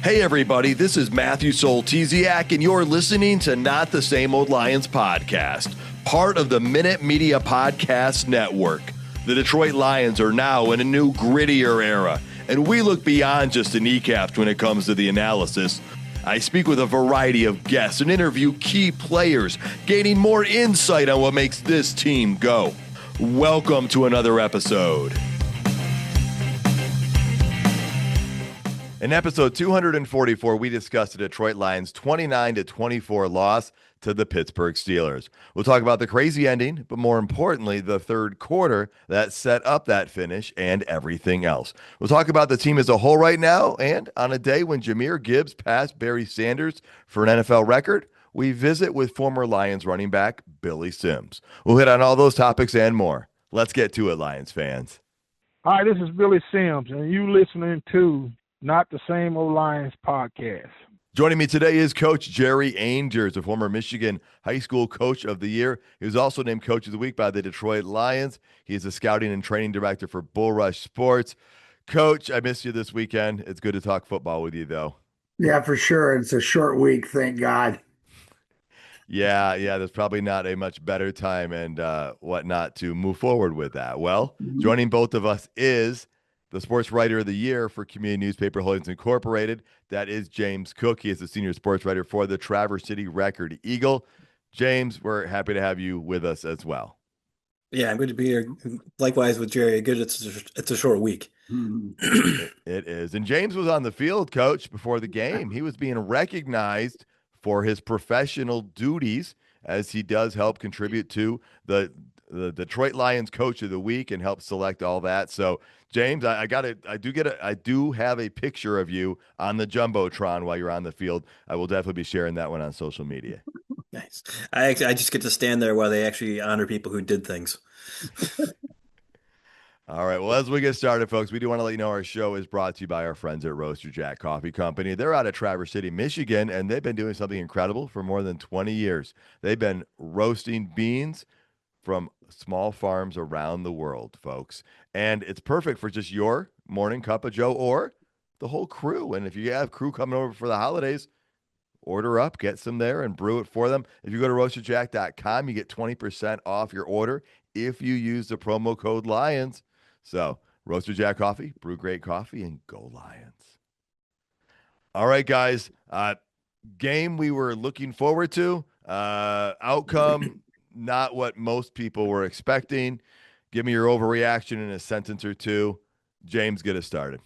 Hey everybody, this is Matthew Soltesiak, and you're listening to Not the Same Old Lions podcast, part of the Minute Media Podcast Network. The Detroit Lions are now in a new, grittier era, and we look beyond just the kneecaps when it comes to the analysis. I speak with a variety of guests and interview key players, gaining more insight on what makes this team go. Welcome to another episode. In episode 244, we discussed the Detroit Lions' 29-24 loss to the Pittsburgh Steelers. We'll talk about the crazy ending, but more importantly, the third quarter that set up that finish and everything else. We'll talk about the team as a whole right now, and on a day when Jahmyr Gibbs passed Barry Sanders for an NFL record, we visit with former Lions running back Billy Sims. We'll hit on all those topics and more. Let's get to it, Lions fans. Hi, this is Billy Sims, and you listening to Not the Same Old Lions podcast. Joining me today is Coach Jerry Angers, a former Michigan High School Coach of the Year. He was also named Coach of the Week by the Detroit Lions. He is a scouting and training director for Bull Rush Sports. Coach, I missed you this weekend. It's good to talk football with you, though. Yeah, for sure. It's a short week, thank God. Yeah, there's probably not a much better time and whatnot to move forward with that. Well, joining both of us is the sports writer of the year for Community Newspaper Holdings Incorporated. That is James Cook. He is the senior sports writer for the Traverse City Record Eagle. James, we're happy to have you with us as well. Yeah, I'm good to be here. Likewise with Jerry. Good. It's a short week. It is. And James was on the field, Coach, before the game. He was being recognized for his professional duties as he does help contribute to the Detroit Lions Coach of the Week and help select all that. So, James, I do have a picture of you on the Jumbotron while you're on the field. I will definitely be sharing that one on social media. Nice. I just get to stand there while they actually honor people who did things. All right. Well, as we get started, folks, we do want to let you know our show is brought to you by our friends at Roaster Jack Coffee Company. They're out of Traverse City, Michigan, and they've been doing something incredible for more than 20 years. They've been roasting beans from small farms around the world, folks. And it's perfect for just your morning cup of joe or the whole crew. And if you have crew coming over for the holidays, order up, get some there and brew it for them. If you go to roasterjack.com, you get 20% off your order if you use the promo code LIONS. So, Roaster Jack Coffee, brew great coffee, and go Lions. All right, guys. Game we were looking forward to. Outcome, not what most people were expecting. Give me your overreaction in a sentence or two. James, get us started.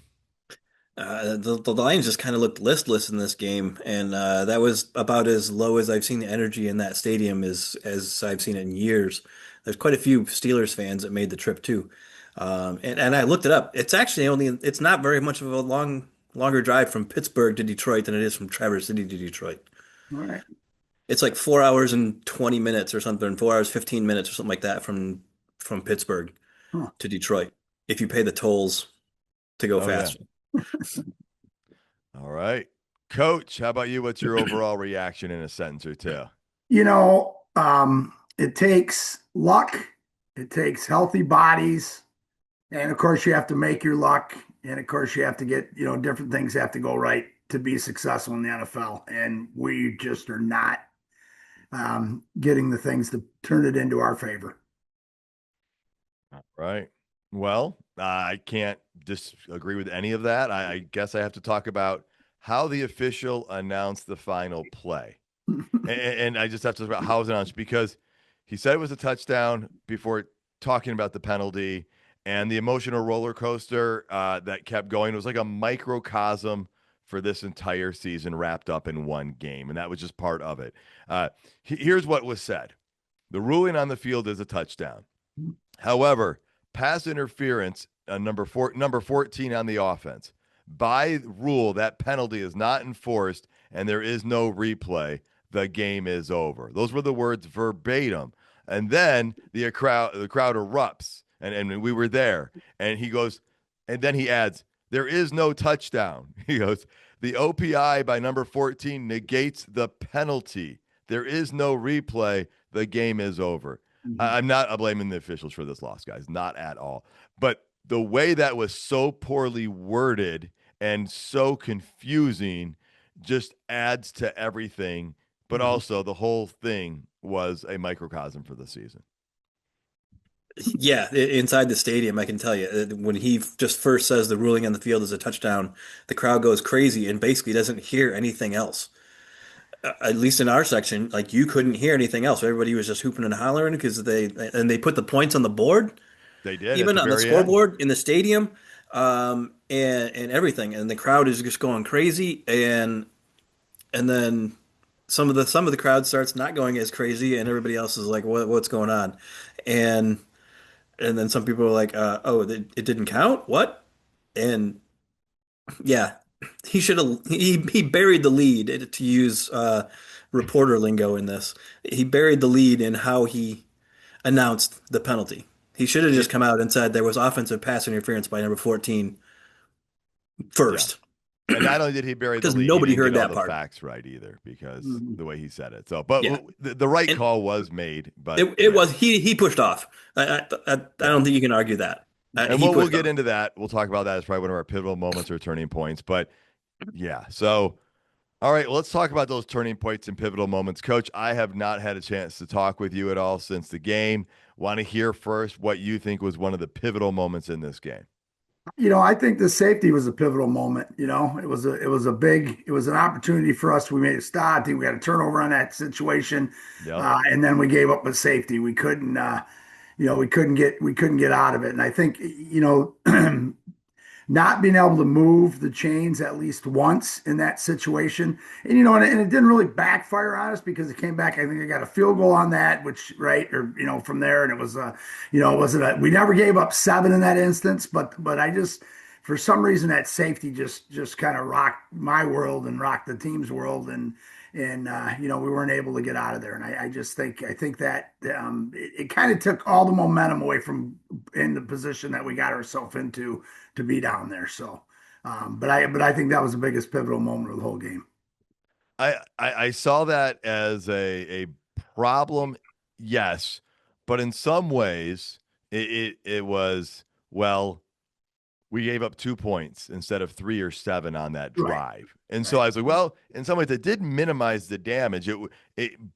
The Lions just kind of looked listless in this game, and that was about as low as I've seen the energy in that stadium as I've seen it in years. There's quite a few Steelers fans that made the trip too, and I looked it up. It's actually it's not very much of a longer drive from Pittsburgh to Detroit than it is from Traverse City to Detroit. All right. It's like 4 hours and 20 minutes or something, 4 hours, 15 minutes or something like that from Pittsburgh to Detroit, if you pay the tolls to go faster. Yeah. All right. Coach, how about you? What's your overall reaction in a sentence or two? It takes luck. It takes healthy bodies. And, of course, you have to make your luck. And, of course, you have to get, different things have to go right to be successful in the NFL. And we just are not getting the things to turn it into our favor. All right. Well, I can't disagree with any of that. I guess I have to talk about how the official announced the final play. and I just have to talk about how it was announced, because he said it was a touchdown before talking about the penalty and the emotional roller coaster that kept going. It was like a microcosm for this entire season wrapped up in one game, and that was just part of it. Here's what was said. The ruling on the field is a touchdown. However, pass interference, number 14 on the offense. By rule, that penalty is not enforced, and there is no replay. The game is over. Those were the words verbatim. And then the crowd erupts, and we were there. And he goes, and then he adds, there is no touchdown. He goes, the OPI by number 14 negates the penalty. There is no replay. The game is over. I'm not blaming the officials for this loss, guys. Not at all. But the way that was so poorly worded and so confusing, just adds to everything. But also, the whole thing was a microcosm for the season. Yeah, inside the stadium, I can tell you, when he just first says the ruling on the field is a touchdown, the crowd goes crazy and basically doesn't hear anything else. At least in our section, like you couldn't hear anything else. Everybody was just hooping and hollering because they put the points on the board, They did at even the on the very end. scoreboard in the stadium, and everything. And the crowd is just going crazy, and then some of the crowd starts not going as crazy, and everybody else is like, what's going on? And and then some people are like, oh, it didn't count? What? And yeah, he buried the lead to use reporter lingo in this. He buried the lead in how he announced the penalty. He should have just It, come out and said there was offensive pass interference by number 14 yeah. first, And not only did he bury the because lead, he nobody didn't heard get all that the part. facts right either because Mhm. the way he said it. So, but Yeah, the right and call was made. But it yeah, was he pushed off. I yeah. don't think you can argue that. And He we'll pushed get off. into that. We'll talk about that as probably one of our pivotal moments or turning points. But yeah, so all right, let's talk about those turning points and pivotal moments. Coach, I have not had a chance to talk with you at all since the game. Want to hear first what you think was one of the pivotal moments in this game? I think the safety was a pivotal moment. It was an opportunity for us. We made a stop. I think we had a turnover on that situation, Yep. and then we gave up a safety. We couldn't get out of it. And I think not being able to move the chains at least once in that situation. And it didn't really backfire on us because it came back. I think I got a field goal on that, which, right, or, from there. And it was, it wasn't we never gave up 7 in that instance, but I just, for some reason, that safety just kind of rocked my world and rocked the team's world. And we weren't able to get out of there. And I think that it kind of took all the momentum away from in the position that we got ourselves into to be down there. So, but I think that was the biggest pivotal moment of the whole game. I saw that as a problem, yes, but in some ways it was, well, we gave up 2 points instead of 3 or 7 on that Right, drive. And so right. I was like, well, in some ways it did minimize the damage.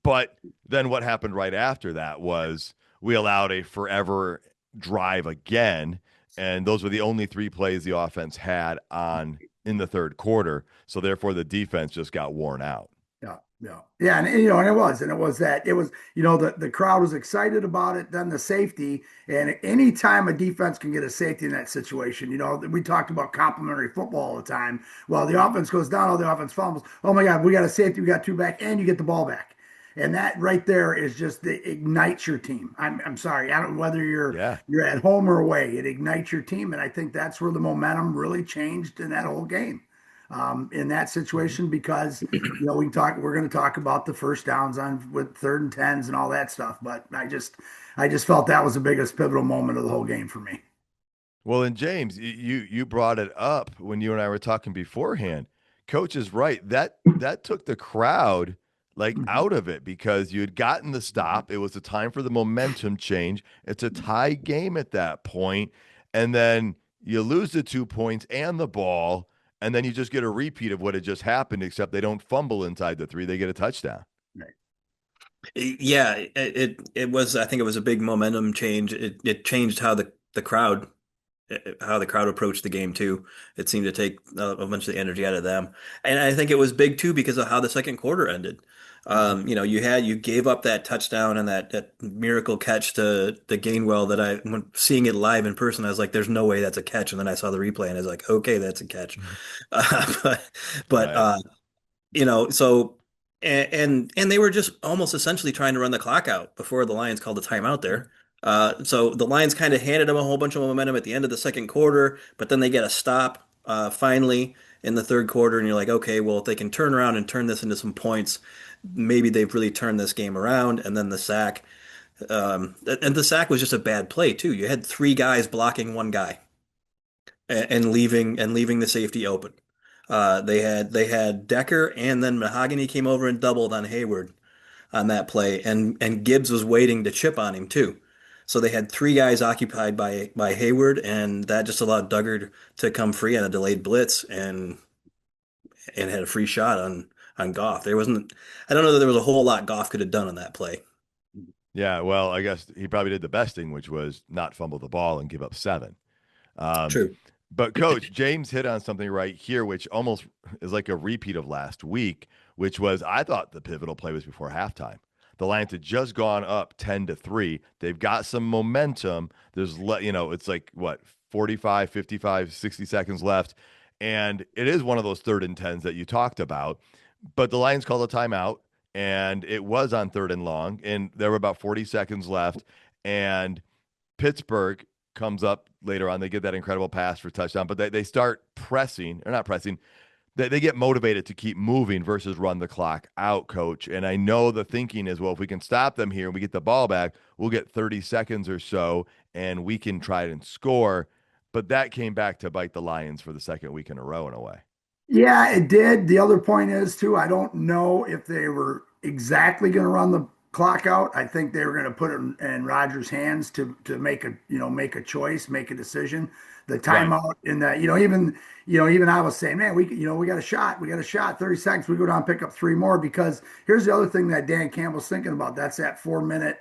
But then what happened right after that was we allowed a forever drive again. And those were the only 3 plays the offense had on in the third quarter. So therefore the defense just got worn out. Yeah, and it was the crowd was excited about it. Then the safety, and anytime a defense can get a safety in that situation, we talked about complimentary football all the time. Well, the offense goes down, all the offense fumbles. Oh my God, we got a safety, we got 2 back, and you get the ball back. And that right there is just it ignites your team. I'm sorry, I don't whether Yeah. you're at home or away, it ignites your team, and I think that's where the momentum really changed in that whole game in that situation because we're going to talk about the first downs on with 3rd and 10s and all that stuff, but I just felt that was the biggest pivotal moment of the whole game for me. Well, and James, you brought it up when you and I were talking beforehand. Coach is right. That took the crowd like Mhm. out of it because you had gotten the stop. It was a time for the momentum change. It's a tie game at that point, and then you lose the 2 points and the ball, and then you just get a repeat of what had just happened, except they don't fumble inside the 3. They get a touchdown. Right. Yeah, it was. I think it was a big momentum change. It changed how the crowd approached the game too. It seemed to take a bunch of the energy out of them, and I think it was big too because of how the second quarter ended. Mhm. You gave up that touchdown and that miracle catch to Gainwell that when seeing it live in person, I was like, "There's no way that's a catch." And then I saw the replay and I was like, "Okay, that's a catch." Mhm. But but Right. so and they were just almost essentially trying to run the clock out before the Lions called a timeout there. So the Lions kind of handed them a whole bunch of momentum at the end of the second quarter, but then they get a stop finally in the third quarter, and you're like, okay, well, if they can turn around and turn this into some points, maybe they've really turned this game around. And then the sack, and the sack was just a bad play too. You had 3 guys blocking one guy and leaving the safety open. They had Decker and then Mahogany came over and doubled on Hayward on that play, and Gibbs was waiting to chip on him too. So they had three guys occupied by Hayward, and that just allowed Duggar to come free on a delayed blitz and had a free shot on Goff. There wasn't, I don't know that there was a whole lot Goff could have done on that play. Yeah, well, I guess he probably did the best thing, which was not fumble the ball and give up 7. Um, True. but Coach James hit on something right here, which almost is like a repeat of last week, which was I thought the pivotal play was before halftime. The Lions had just gone up 10-3. They've got some momentum. It's like what 45, 55, 60 seconds left. And it is one of those 3rd and 10s that you talked about. But the Lions called a timeout, and it was on 3rd and long, and there were about 40 seconds left. And Pittsburgh comes up later on. They get that incredible pass for touchdown, but they start pressing, or not pressing. They get motivated to keep moving versus run the clock out, Coach. And I know the thinking is, well, if we can stop them here and we get the ball back, we'll get 30 seconds or so, and we can try and score. But that came back to bite the Lions for the 2nd week in a row in a way. Yeah, it did. The other point is too, I don't know if they were exactly going to run the clock out. I think they were going to put it in Rodgers' hands to make a choice, make a decision. The Right. timeout in that, even I was saying, man, we got a shot, 30 seconds, we go down, pick up 3 more, because here's the other thing that Dan Campbell's thinking about. That's that 4 minute,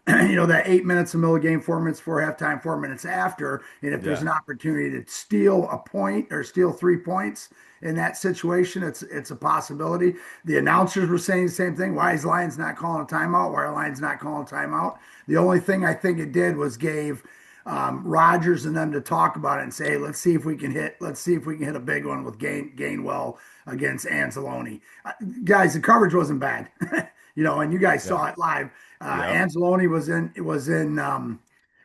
that 8 minutes in the middle of the game, 4 minutes before halftime, 4 minutes after. And if there's Yeah. an opportunity to steal a point or steal 3 points in that situation, it's a possibility. The announcers were saying the same thing. Why is Lions not calling a timeout? Why are Lions not calling a timeout? The only thing I think it did was gave Rodgers and them to talk about it and say, hey, let's see if we can hit a big one with Gainwell against Anzalone. Guys, the coverage wasn't bad. And you guys Yeah. saw it live. Yep. Anzalone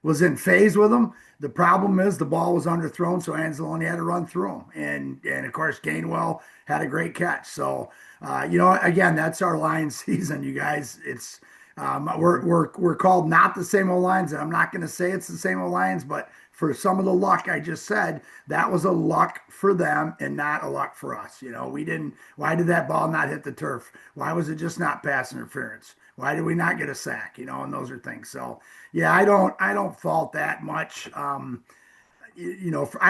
was in phase with him. The problem is the ball was underthrown, so Anzalone had to run through him, and of course Gainwell had a great catch. So again, that's our Lions season, you guys. It's we're called not the same old Lions, and I'm not going to say it's the same old Lions, but for some of the luck I just said, that was a luck for them and not a luck for us. We didn't. Why did that ball not hit the turf? Why was it just not pass interference? Why did we not get a sack? And those are things. So yeah, I don't fault that much. I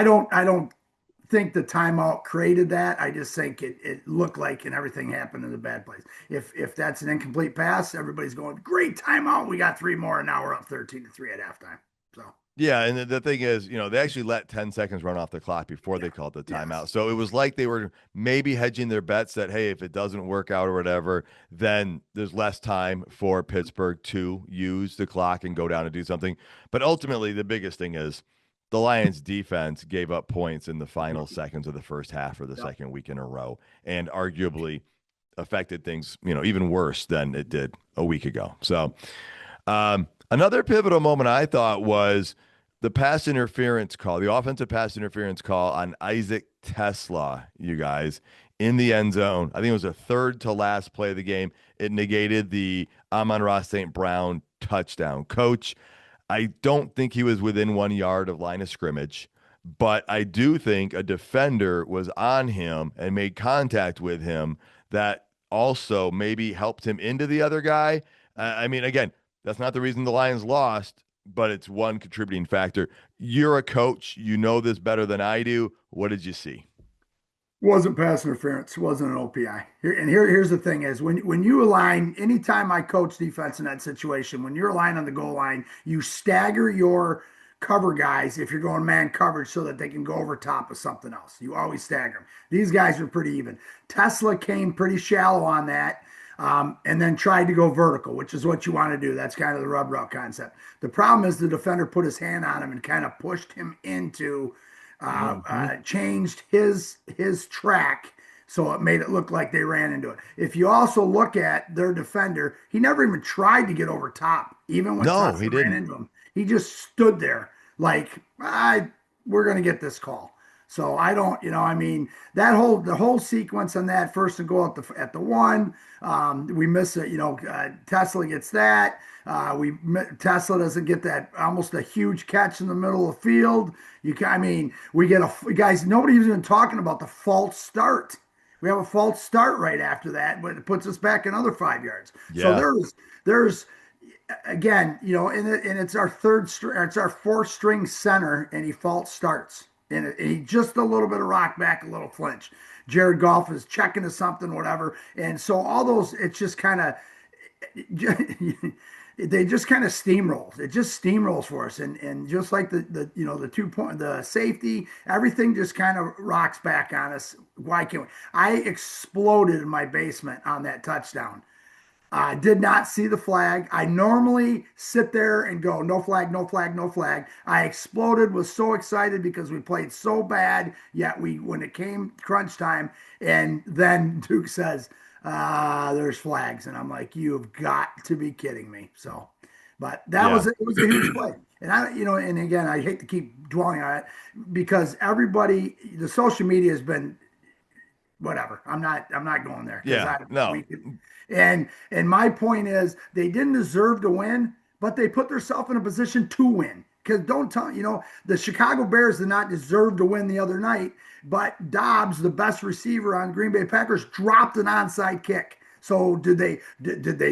don't think the timeout created that. I just think it looked like, and everything happened in the bad place. If that's an incomplete pass, everybody's going, great timeout. We got 3 more, and now we're up 13-3 at halftime. So Yeah, and the thing is, they actually let 10 seconds run off the clock before yeah, they called the timeout. yes, So it was like they were maybe hedging their bets that, hey, if it doesn't work out or whatever, then there's less time for Pittsburgh to use the clock and go down and do something. But ultimately, the biggest thing is the Lions defense gave up points in the final seconds of the first half for the yep. 2nd week in a row, and arguably affected things, even worse than it did a week ago. So, another pivotal moment I thought was the pass interference call, the offensive pass interference call on Isaac Tesla, you guys, in the end zone. I think it was a 3rd to last play of the game. It negated the Amon-Ra St. Brown touchdown. Coach, I don't think he was within 1 yard of line of scrimmage, but I do think a defender was on him and made contact with him that also maybe helped him into the other guy. I mean, again, that's not the reason the Lions lost, but it's one contributing factor. You're a coach. You know this better than I do. What did you see? Wasn't pass interference. Wasn't an OPI. Here's the thing is when you align, anytime I coach defense in that situation, when you're aligned on the goal line, you stagger your cover guys if you're going man coverage so that they can go over top of something else. You always stagger them. These guys are pretty even. Tesla came pretty shallow on that. And then tried to go vertical, which is what you want to do. That's kind of the rub route concept. The problem is the defender put his hand on him and kind of pushed him into changed his track, so it made it look like they ran into it. If you also look at their defender, he never even tried to get over top, even when No, Tesla he ran didn't. into him. He just stood there like, we're going to get this call. So I don't, I mean, the whole sequence on that 1st and goal at the 1, we miss it. Tesla gets that. Tesla doesn't get that, almost a huge catch in the middle of the field. We get guys. Nobody's even talking about the false start. We have a false start right after that, but it puts us back another 5 yards. So Yeah. there's again, and it's our it's our fourth string center, and he false starts, and he just a little bit of rock back, a little flinch. Jared Goff is checking to something, whatever, and so all those, it's just kind of they just kind of steamrolls. It just steamrolls for us, and just like the 2 point, the safety, everything just kind of rocks back on us. Why can't we? I exploded in my basement on that touchdown. I did not see the flag. I normally sit there and go, no flag, no flag, no flag. I exploded, was so excited because we played so bad. Yet when it came crunch time, and then Duke says, there's flags. And I'm like, you've got to be kidding me. So, but it was a huge play. And and again, I hate to keep dwelling on it because the social media has been whatever. I'm not going there. Yeah, no. And my point is, they didn't deserve to win, but they put themselves in a position to win. Because the Chicago Bears did not deserve to win the other night, but Dobbs, the best receiver on Green Bay Packers, dropped an onside kick. So did they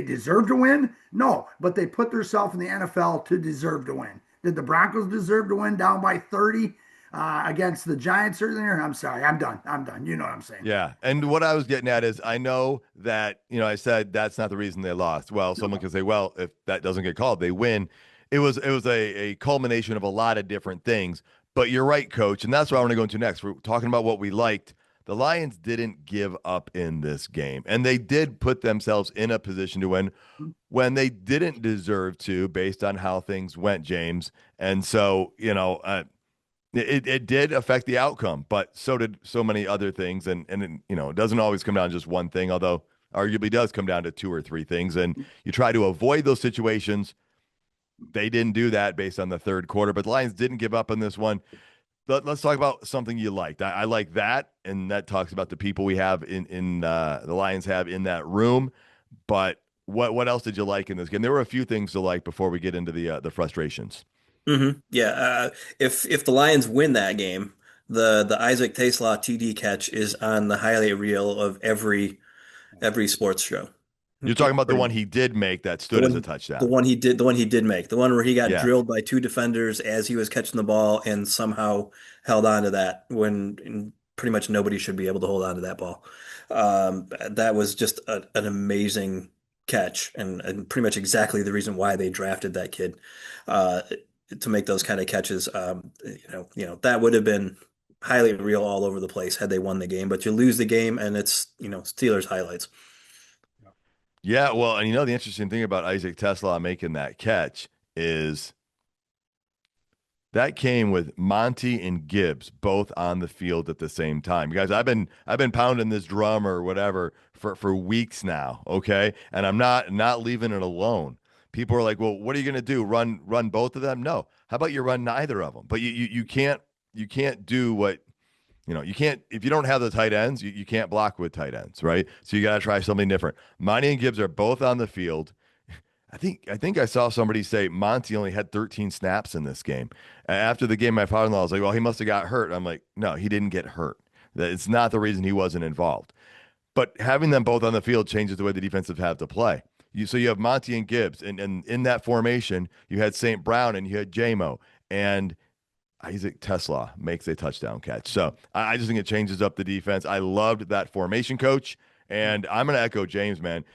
deserve to win? No, but they put themselves in the NFL to deserve to win. Did the Broncos deserve to win down by 30? Against the Giants earlier? I'm sorry, I'm done. You know what I'm saying? Yeah. And what I was getting at is I know that, I said that's not the reason they lost. Well, someone can say, well, if that doesn't get called, they win. It was a culmination of a lot of different things. But you're right, Coach. And that's what I want to go into next. We're talking about what we liked. The Lions didn't give up in this game. And they did put themselves in a position to win when they didn't deserve to, based on how things went, James. And so, it did affect the outcome, but so did so many other things. And it doesn't always come down to just one thing, although arguably does come down to two or three things. And you try to avoid those situations. They didn't do that based on the third quarter, but the Lions didn't give up on this one. Let's talk about something you liked. I like that, and that talks about the people we have in the Lions have in that room. But what else did you like in this game? There were a few things to like before we get into the frustrations. Yeah, if the Lions win that game, the Isaac Taselaw TD catch is on the highlight reel of every sports show. You're talking about the one he did make that stood as a touchdown. The one he did make, the one where he got Yeah. drilled by two defenders as he was catching the ball and somehow held on to that when pretty much nobody should be able to hold on to that ball. That was just an amazing catch and pretty much exactly the reason why they drafted that kid. To make those kind of catches, that would have been highly real all over the place had they won the game. But you lose the game, and it's Steelers highlights. Yeah, well, and the interesting thing about Isaac Tesla making that catch is that came with Monty and Gibbs both on the field at the same time. Guys, I've been pounding this drum or whatever for weeks now, okay? And I'm not leaving it alone. People are like, well, what are you going to do? Run both of them? No. How about you run neither of them? But you can't do what, you can't, if you don't have the tight ends, you can't block with tight ends, right? So you got to try something different. Monty and Gibbs are both on the field. I think I saw somebody say Monty only had 13 snaps in this game. After the game, my father-in-law was like, well, he must have got hurt. I'm like, no, he didn't get hurt. It's not the reason he wasn't involved. But having them both on the field changes the way the defensive have to play. So you have Monty and Gibbs, and in that formation, you had St. Brown and you had J-Mo, and Isaac Tesla makes a touchdown catch. So I just think it changes up the defense. I loved that formation, Coach, and I'm going to echo James, man.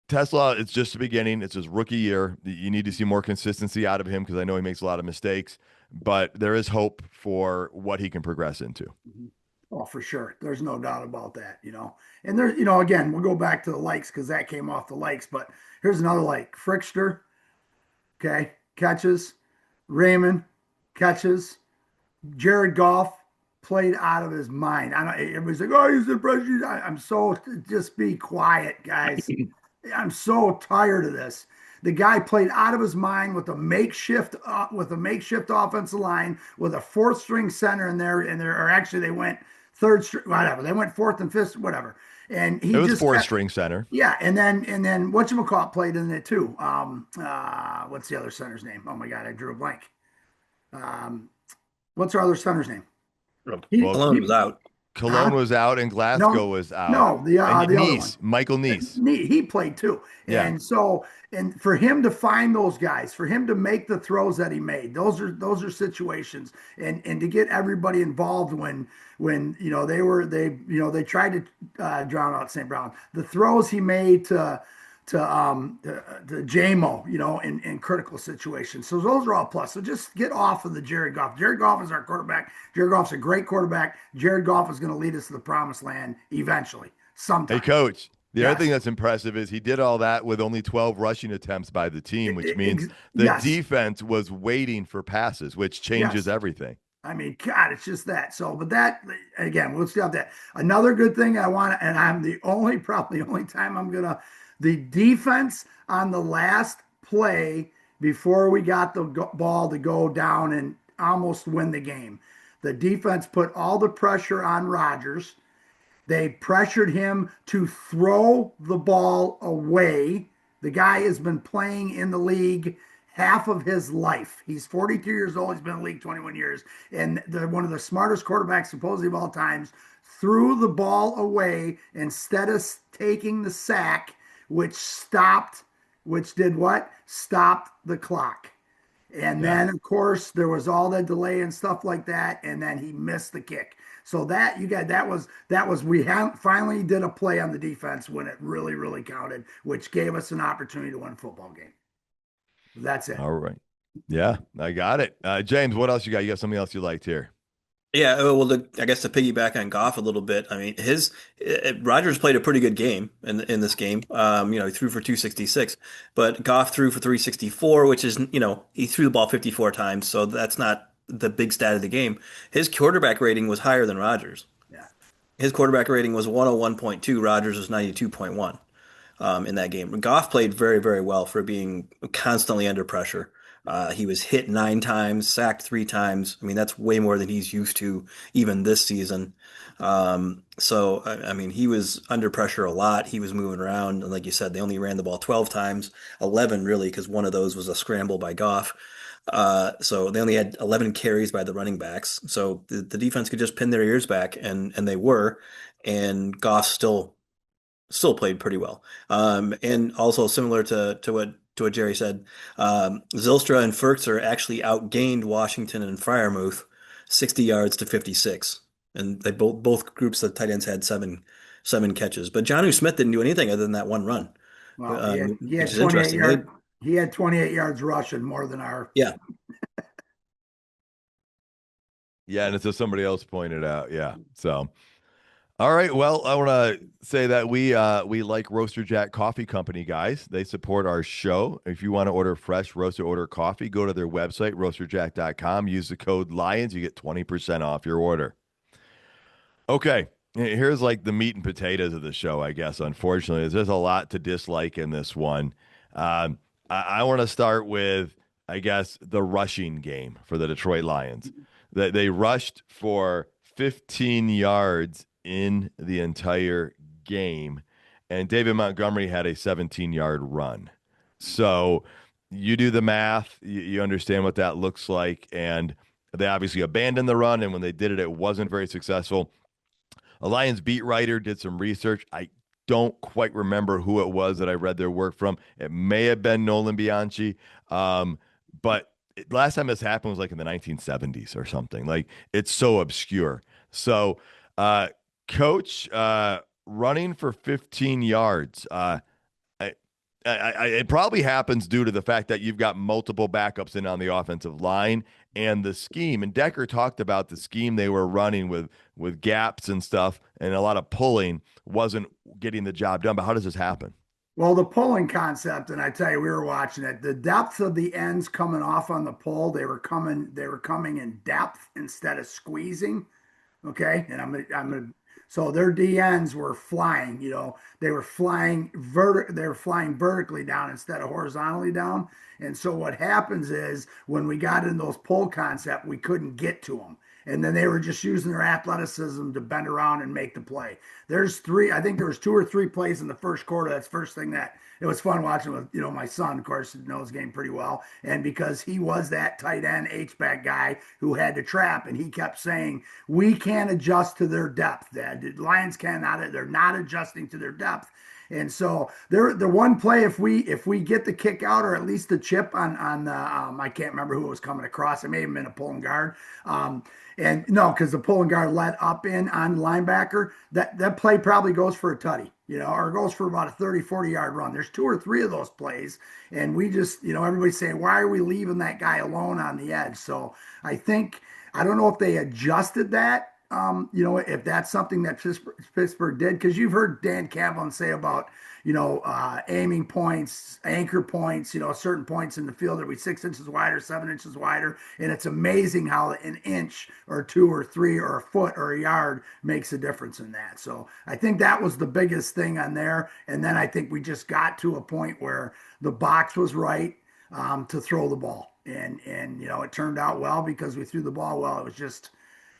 Tesla, it's just the beginning. It's his rookie year. You need to see more consistency out of him because I know he makes a lot of mistakes, but there is hope for what he can progress into. Oh, for sure. There's no doubt about that, And there's, again, we'll go back to the likes because that came off the likes, but here's another like. Frickster, okay, catches. Raymond, catches. Jared Goff played out of his mind. Everybody's like, oh, he's the president. I'm so, just be quiet, guys. I'm so tired of this. The guy played out of his mind with a makeshift offensive line with a fourth string center in there, or actually they went third string, whatever. They went fourth and fifth, whatever. And it was fourth string center. Yeah, and then whatchamacallit played in it too. What's the other center's name? Oh my God, I drew a blank. What's our other center's name? Malone was out. Cologne was out and Glasgow No, was out. no, the And the other one. Nice, Michael Nice. He played too. Yeah. And so, and for him to find those guys, for him to make the throws that he made, those are situations, and to get everybody involved when they tried to drown out St. Brown. The throws he made to JMO, in critical situations. So those are all plus. So just get off of the Jared Goff. Jared Goff is our quarterback. Jared Goff's a great quarterback. Jared Goff is going to lead us to the promised land eventually, sometime. Hey, coach. The other Yes. thing that's impressive is he did all that with only 12 rushing attempts by the team, which means the Yes. defense was waiting for passes, which changes Yes. everything. I mean, God, it's just that. So, but that again, we'll see how that. Another good thing I want, and I'm probably the only time I'm gonna, the defense on the last play before we got the ball to go down and almost win the game. The defense put all the pressure on Rodgers. They pressured him to throw the ball away. The guy has been playing in the league half of his life. He's 42 years old. He's been in the league 21 years. And one of the smartest quarterbacks, supposedly of all times, threw the ball away instead of taking the sack, which did what? Stopped the clock. And then, of course, there was all that delay and stuff like that. And then he missed the kick. So that we finally did a play on the defense when it really, really counted, which gave us an opportunity to win a football game. That's it. All right. Yeah, I got it. James, what else you got? You got something else you liked here? Yeah, well, I guess to piggyback on Goff a little bit, I mean, Rodgers played a pretty good game in this game. He threw for 266, but Goff threw for 364, which is, he threw the ball 54 times, so that's not the big stat of the game. His quarterback rating was higher than Rodgers. Yeah. His quarterback rating was 101.2. Rodgers was 92.1 in that game. Goff played very, very well for being constantly under pressure. He was hit 9 times, sacked 3 times. I mean, that's way more than he's used to even this season. So, I mean, he was under pressure a lot. He was moving around. And like you said, they only ran the ball 12 times, 11 really, because one of those was a scramble by Goff. So they only had 11 carries by the running backs. So the defense could just pin their ears back, and they were. And Goff still played pretty well. And also similar to what Jerry said, Zylstra and Firkser actually outgained Washington and Freiermuth 60 yards to 56. And they both groups of tight ends had seven catches. But Jonnu Smith didn't do anything other than that one run. Well, he had which is 28 interesting. yards. He had 28 yards rushing, more than our. Yeah. Yeah, and it's as somebody else pointed out. Yeah. So, all right. Well, I want to say that we like Roaster Jack Coffee Company, guys. They support our show. If you want to order fresh roaster order coffee, go to their website, roasterjack.com. Use the code LIONS. You get 20% off your order. Okay. Here's like the meat and potatoes of the show, I guess. Unfortunately, there's a lot to dislike in this one. I want to start with, I guess, the rushing game for the Detroit Lions. They rushed for 15 yards in the entire game, and David Montgomery had a 17-yard run. So you do the math, you understand what that looks like, and they obviously abandoned the run, and when they did it, it wasn't very successful. A Lions beat writer did some research. I don't quite remember who it was that I read their work from. It may have been Nolan Bianchi, but last time this happened was like in the 1970s or something. Like, it's so obscure. So, Coach, running for 15 yards. It probably happens due to the fact that you've got multiple backups in on the offensive line and the scheme. And Decker talked about the scheme they were running with gaps and stuff, and a lot of pulling wasn't getting the job done. But how does this happen? Well, the pulling concept, and I tell you, we were watching it. The depth of the ends coming off on the pull, they were coming in depth instead of squeezing. Okay, and so their DNs were flying. They were flying vertically down instead of horizontally down. And so what happens is when we got in those pull concept, we couldn't get to them. and then they were just using their athleticism to bend around and make the play. I think there was 2 or 3 plays in the first quarter. That's the first thing that it was fun watching with, my son, of course, knows the game pretty well. And because he was that tight end H-back guy who had to trap, and he kept saying, we can't adjust to their depth. The Lions cannot, they're not adjusting to their depth. And so the one play, if we get the kick out or at least the chip on the I can't remember who it was coming across. It may have been a pulling guard. And no, because the pulling guard let up in on the linebacker. That play probably goes for a tutty, or goes for about a 30, 40-yard run. There's 2 or 3 of those plays. And we just, everybody's saying, why are we leaving that guy alone on the edge? So I don't know if they adjusted that. If that's something that Pittsburgh did, because you've heard Dan Campbell say about, aiming points, anchor points, certain points in the field that we 6 inches wider, 7 inches wider. And it's amazing how an inch or 2 or 3 or a foot or a yard makes a difference in that. So I think that was the biggest thing on there. And then I think we just got to a point where the box was right to throw the ball. And it turned out well because we threw the ball well. It was just,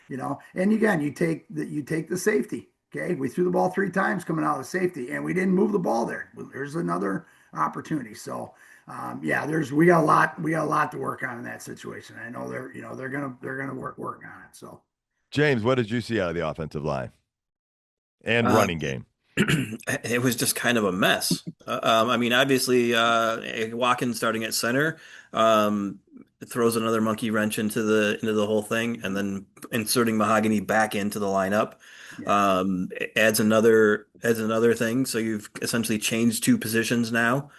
and again, you take the safety. Okay, we threw the ball 3 times coming out of the safety, and we didn't move the ball there. There's another opportunity. So, we got a lot to work on in that situation. I know they're gonna work on it. So, James, what did you see out of the offensive line and running game? It was just kind of a mess. I mean, obviously, Watkins starting at center throws another monkey wrench into the whole thing, and then inserting Mahogany back into the lineup adds another thing. So you've essentially changed 2 positions now,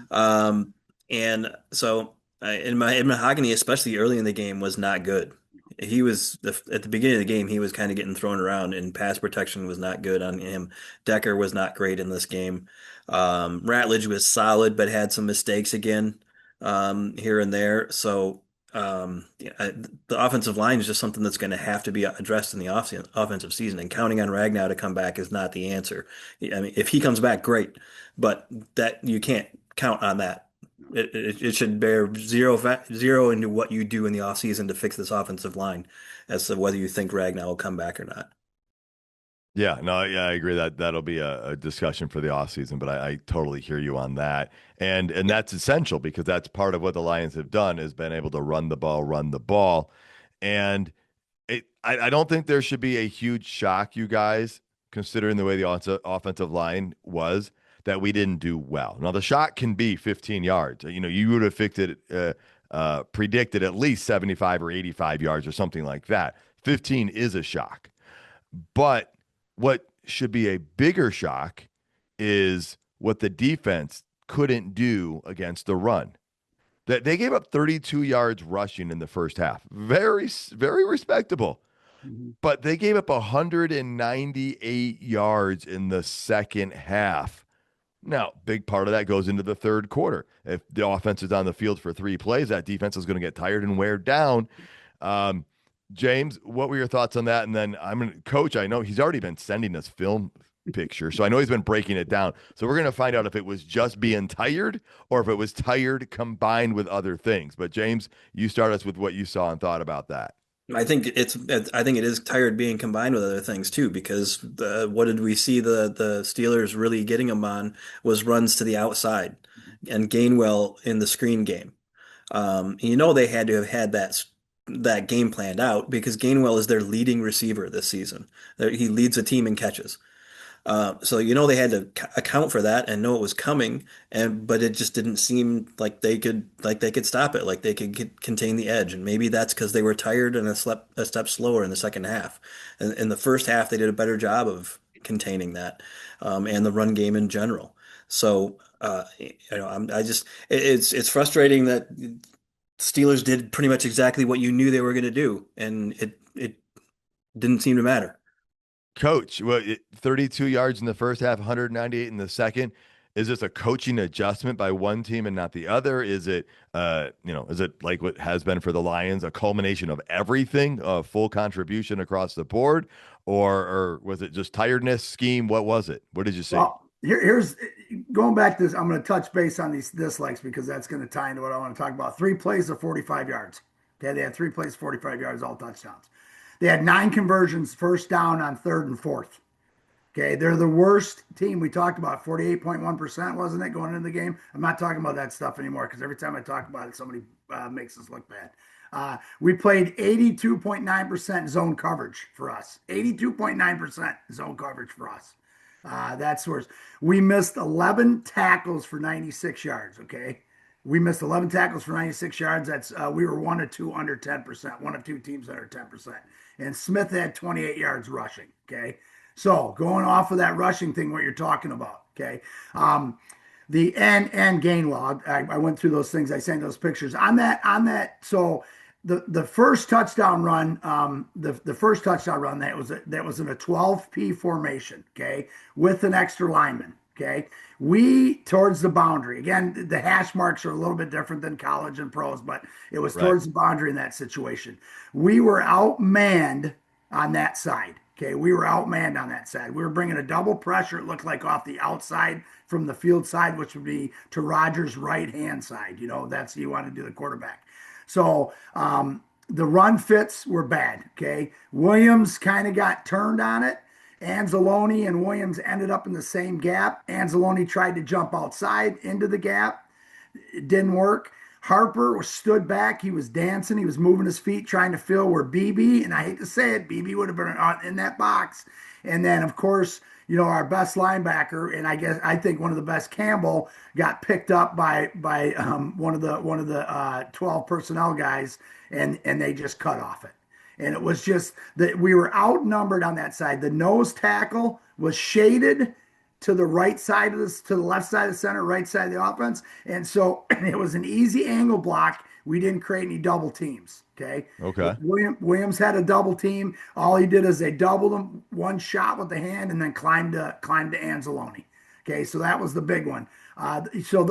and so in Mahogany, especially early in the game, was not good. He was at the beginning of the game, he was kind of getting thrown around, and pass protection was not good on him. Decker was not great in this game. Ratledge was solid, but had some mistakes again here and there. So the offensive line is just something that's going to have to be addressed in the offensive season. And counting on Ragnow to come back is not the answer. I mean, if he comes back, great, but that you can't count on that. It should bear zero into what you do in the offseason to fix this offensive line as to whether you think Ragnow will come back or not. Yeah, no, yeah, I agree that that'll be a discussion for the offseason, but I totally hear you on that. And that's essential because that's part of what the Lions have done is been able to run the ball. And I don't think there should be a huge shock, you guys, considering the way the offensive line was, that we didn't do well. Now, the shot can be 15 yards. You would have predicted at least 75 or 85 yards or something like that. 15 is a shock. But what should be a bigger shock is what the defense couldn't do against the run. That they gave up 32 yards rushing in the first half. Very, very respectable. Mm-hmm. But they gave up 198 yards in the second half. Now, big part of that goes into the third quarter. If the offense is on the field for 3 plays, that defense is going to get tired and wear down. James, what were your thoughts on that? And then Coach, I know he's already been sending us film picture, so I know he's been breaking it down. So we're going to find out if it was just being tired or if it was tired combined with other things. But James, you start us with what you saw and thought about that. I think it is tired being combined with other things too, because what did we see the Steelers really getting them on was runs to the outside and Gainwell in the screen game. They had to have had that game planned out because Gainwell is their leading receiver this season. He leads the team in catches. So they had to account for that and know it was coming, but it just didn't seem like they could stop it, like they could contain the edge. And maybe that's because they were tired and a step slower in the second half. And in the first half, they did a better job of containing that, and the run game in general. So it's frustrating that Steelers did pretty much exactly what you knew they were going to do, and it didn't seem to matter. Coach, 32 yards in the first half, 198 in the second. Is this a coaching adjustment by one team and not the other? Is it, is it like what has been for the Lions, a culmination of everything, a full contribution across the board, or was it just tiredness, scheme? What was it? What did you see? Well, here's going back to this. I'm going to touch base on these dislikes because that's going to tie into what I want to talk about. 3 plays of 45 yards. Okay, they had 3 plays, 45 yards, all touchdowns. They had 9 conversions first down on 3rd and 4th. Okay, they're the worst team. We talked about 48.1%, wasn't it, going into the game? I'm not talking about that stuff anymore because every time I talk about it, somebody makes us look bad. We played 82.9% zone coverage for us. 82.9% zone coverage for us. That's worse. We missed 11 tackles for 96 yards. Okay, we missed 11 tackles for 96 yards. That's we were 1 of 2 under 10%. 1 of 2 teams under 10%. And Smith had 28 yards rushing. Okay. So going off of that rushing thing, what you're talking about, okay? The and Gainwell, I went through those things. I sent those pictures on that. So the first touchdown run, the first touchdown run that was in a 12P formation, okay, with an extra lineman, okay. We towards the boundary again. The hash marks are a little bit different than college and pros, but it was towards the boundary in that situation. We were outmanned on that side. Okay, we were outmanned on that side. We were bringing a double pressure, it looked like, off the outside from the field side, which would be to Rodgers' right-hand side. That's you want to do the quarterback. So the run fits were bad, okay? Williams kind of got turned on it. Anzalone and Williams ended up in the same gap. Anzalone tried to jump outside into the gap. It didn't work. Harper stood back. He was dancing. He was moving his feet, trying to feel where BB, and I hate to say it, BB would have been in that box. And then, of course, our best linebacker, and I think one of the best, Campbell, got picked up by one of the 12 personnel guys, and they just cut off it. And it was just that we were outnumbered on that side. The nose tackle was shaded to the right side of this, to the left side of the center, right side of the offense. And so it was an easy angle block. We didn't create any double teams. Okay. Williams had a double team. All he did is they doubled him, one shot with the hand, and then climbed to Anzalone. Okay. So that was the big one. So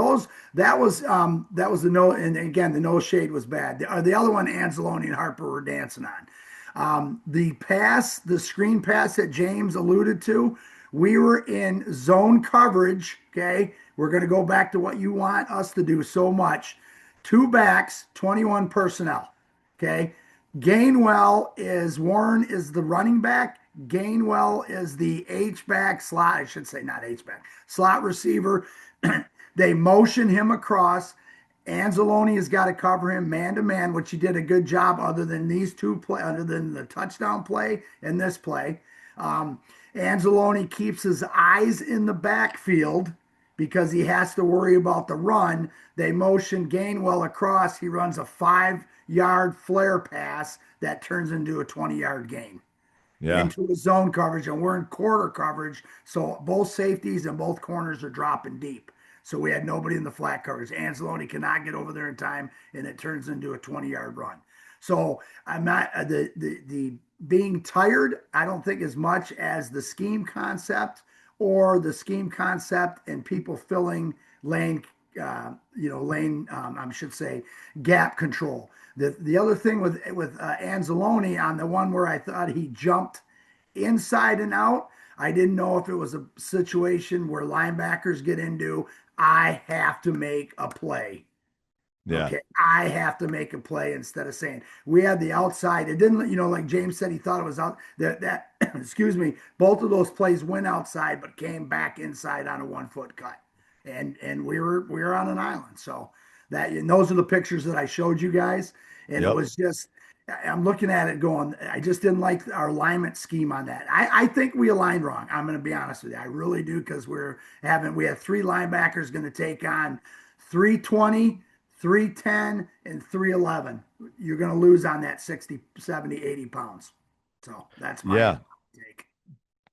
that was the no, and again, the no shade was bad. The other one, Anzalone and Harper were dancing on. The screen pass that James alluded to, we were in zone coverage, okay? We're going to go back to what you want us to do so much. 2 backs, 21 personnel, okay? Warren is the running back. Gainwell is the H-back slot. I should say not H-back. Slot receiver. They motion him across. Anzalone has got to cover him man-to-man, which he did a good job other than the touchdown play and this play. Anzalone keeps his eyes in the backfield because he has to worry about the run. They motion Gainwell across. He runs a 5-yard flare pass that turns into a 20-yard gain. Into the zone coverage, and we're in quarter coverage, so both safeties and both corners are dropping deep. So we had nobody in the flat coverage. Anzalone cannot get over there in time, and it turns into a 20-yard run. So I'm not the being tired, I don't think as much as the scheme concept and people filling lane, I should say gap control. The other thing with Anzalone on the one where I thought he jumped inside and out, I didn't know if it was a situation where linebackers get into, I have to make a play. Yeah. Okay, I have to make a play instead of saying we had the outside. It didn't, like James said, he thought it was out that excuse me, both of those plays went outside but came back inside on a 1-foot cut. And we were on an island. So and those are the pictures that I showed you guys. And It was just, I'm looking at it going, I just didn't like our alignment scheme on that. I think we aligned wrong. I'm going to be honest with you. I really do, because we had 3 linebackers going to take on 320, 310, and 311. You're going to lose on that 60, 70, 80 pounds. So that's my take.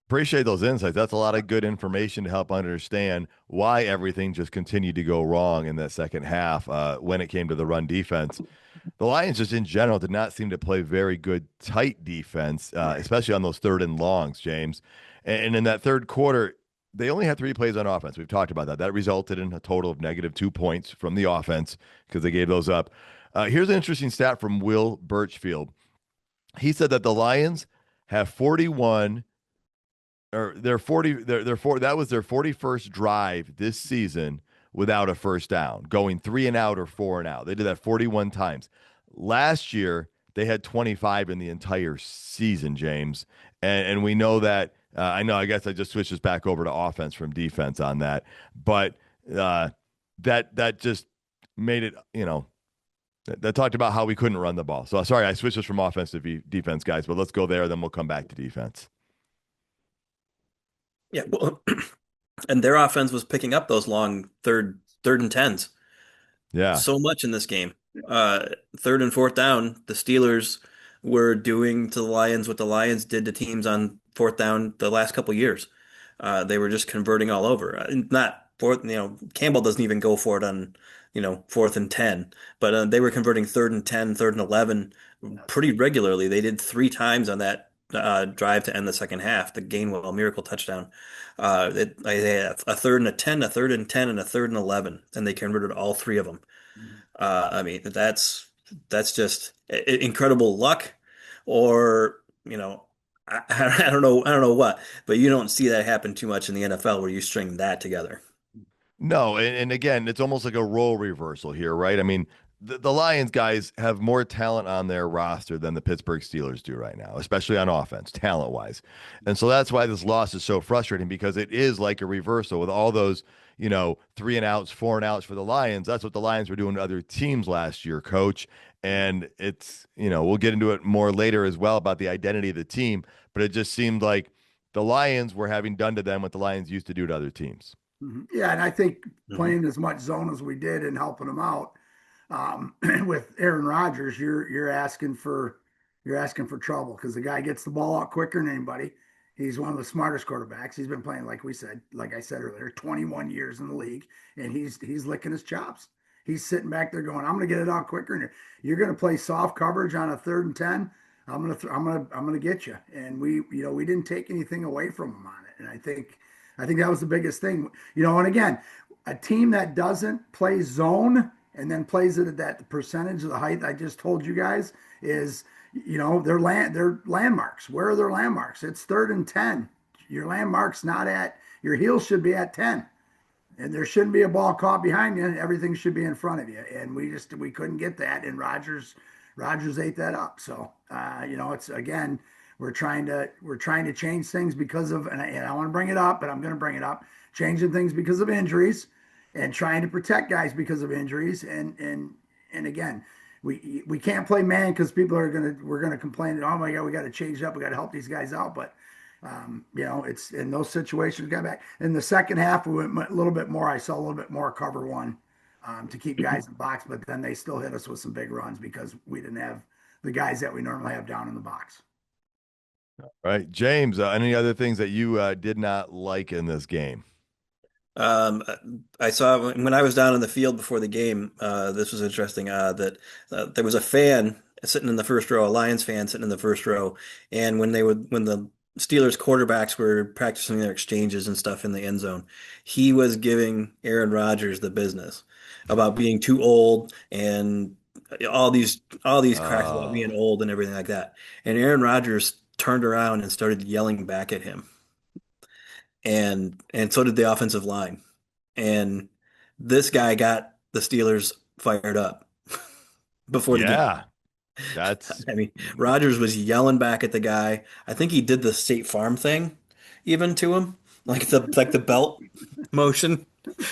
Appreciate those insights. That's a lot of good information to help understand why everything just continued to go wrong in that second half when it came to the run defense. The Lions just in general did not seem to play very good tight defense, especially on those 3rd and longs, James. And in that third quarter, they only had 3 plays on offense. We've talked about that. That resulted in a total of -2 points from the offense because they gave those up. Here's an interesting stat from Will Birchfield. He said that the Lions have 41, or that was their 41st drive this season without a first down, going 3 and out or 4 and out. They did that 41 times. Last year, They had 25 in the entire season, James. And we know that. I know. I guess I just switched this back over to offense from defense on that, but uh, that just made it. That talked about how we couldn't run the ball. So sorry, I switched this from offense to defense, guys. But let's go there, then we'll come back to defense. Yeah, well, and their offense was picking up those long third and tens Yeah. so much in this game. Third and fourth down, the Steelers were doing to the Lions what the Lions did to teams on fourth down the last couple years. They were just converting all over. Not fourth, Campbell doesn't even go for it on, fourth and 10, but they were converting third and 10, third and 11 pretty regularly. They did three times on that drive to end the second half, the Gainwell miracle touchdown. They had a third and a 10, a third and 10, and a third and 11, and they converted all three of them. I mean, that's just incredible luck, or I don't know what, but you don't see that happen too much in the NFL where you string that together. No, and again, it's almost like a role reversal here, right? I mean, the Lions guys have more talent on their roster than the Pittsburgh Steelers do right now, especially on offense, talent wise. And so that's why this loss is so frustrating because it is like a reversal with all those, 3 and outs, 4 and outs for the Lions. That's what the Lions were doing to other teams last year, coach. And it's, we'll get into it more later as well about the identity of the team, but it just seemed like the Lions were having done to them what the Lions used to do to other teams. Yeah, and I think Mhm. playing as much zone as we did and helping them out with Aaron Rodgers, you're asking for trouble because the guy gets the ball out quicker than anybody. He's one of the smartest quarterbacks. He's been playing, like I said earlier, 21 years in the league, and he's licking his chops. He's sitting back there going, "I'm going to get it out quicker." And you're going to play soft coverage on a third and 10. I'm going to get you. And we didn't take anything away from him on it. And I think that was the biggest thing. And again, a team that doesn't play zone and then plays it at that percentage of the height I just told you guys is, their landmarks. Where are their landmarks? It's third and 10. Your landmark's not at your heels should be at 10. And there shouldn't be a ball caught behind you. Everything should be in front of you. And we couldn't get that. And Rodgers ate that up. So it's again, we're trying to change things because of, and I want to bring it up, but I'm going to bring it up, changing things because of injuries and trying to protect guys because of injuries. And again, we can't play man because we're gonna complain that, oh my God, we got to change it up, we got to help these guys out. But it's in those situations. Got back in the second half, we went a little bit more. I saw a little bit more cover one to keep guys in box, but then they still hit us with some big runs because we didn't have the guys that we normally have down in the box. Right. James, any other things that you did not like in this game? Um, I saw when I was down in the field before the game. This was interesting. That there was a fan sitting in the first row, a Lions fan sitting in the first row, and when the Steelers quarterbacks were practicing their exchanges and stuff in the end zone, he was giving Aaron Rodgers the business about being too old and all these cracks about Oh, being old and everything like that. And Aaron Rodgers turned around and started yelling back at him, and so did the offensive line. And this guy got the Steelers fired up before the game. yeah. That's I mean, Rodgers was yelling back at the guy. I think he did the State Farm thing even to him, like the belt motion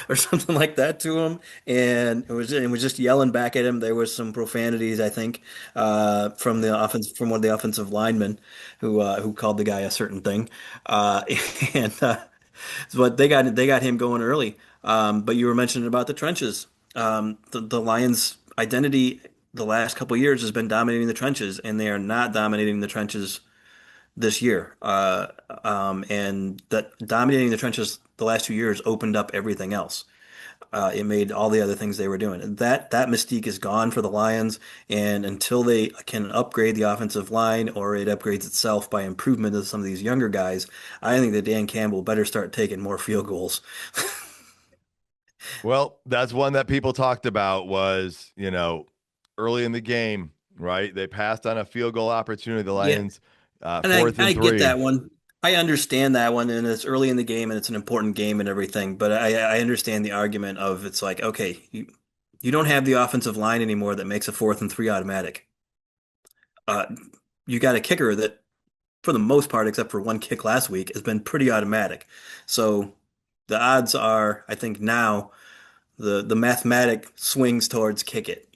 or something like that to him, and it was just yelling back at him. There was some profanities, I think, from one of the offensive linemen who called the guy a certain thing, uh, and but they got him going early. But you were mentioning about the trenches. The Lions' identity the last couple of years has been dominating the trenches, and they are not dominating the trenches this year. And that dominating the trenches the last 2 years opened up everything else. It made all the other things they were doing. And that mystique is gone for the Lions. And until they can upgrade the offensive line or it upgrades itself by improvement of some of these younger guys, I think that Dan Campbell better start taking more field goals. well, that's one that people talked about was, early in the game, right? They passed on a field goal opportunity. The Yeah, Lions, and fourth I and get three. that one. I understand that one, and it's early in the game, and it's an important game and everything. But I understand the argument of it's like, okay, you don't have the offensive line anymore that makes a fourth and three automatic. Uh, you got a kicker that, for the most part, except for one kick last week, has been pretty automatic. So the odds are, I think now the mathematic swings towards kick it.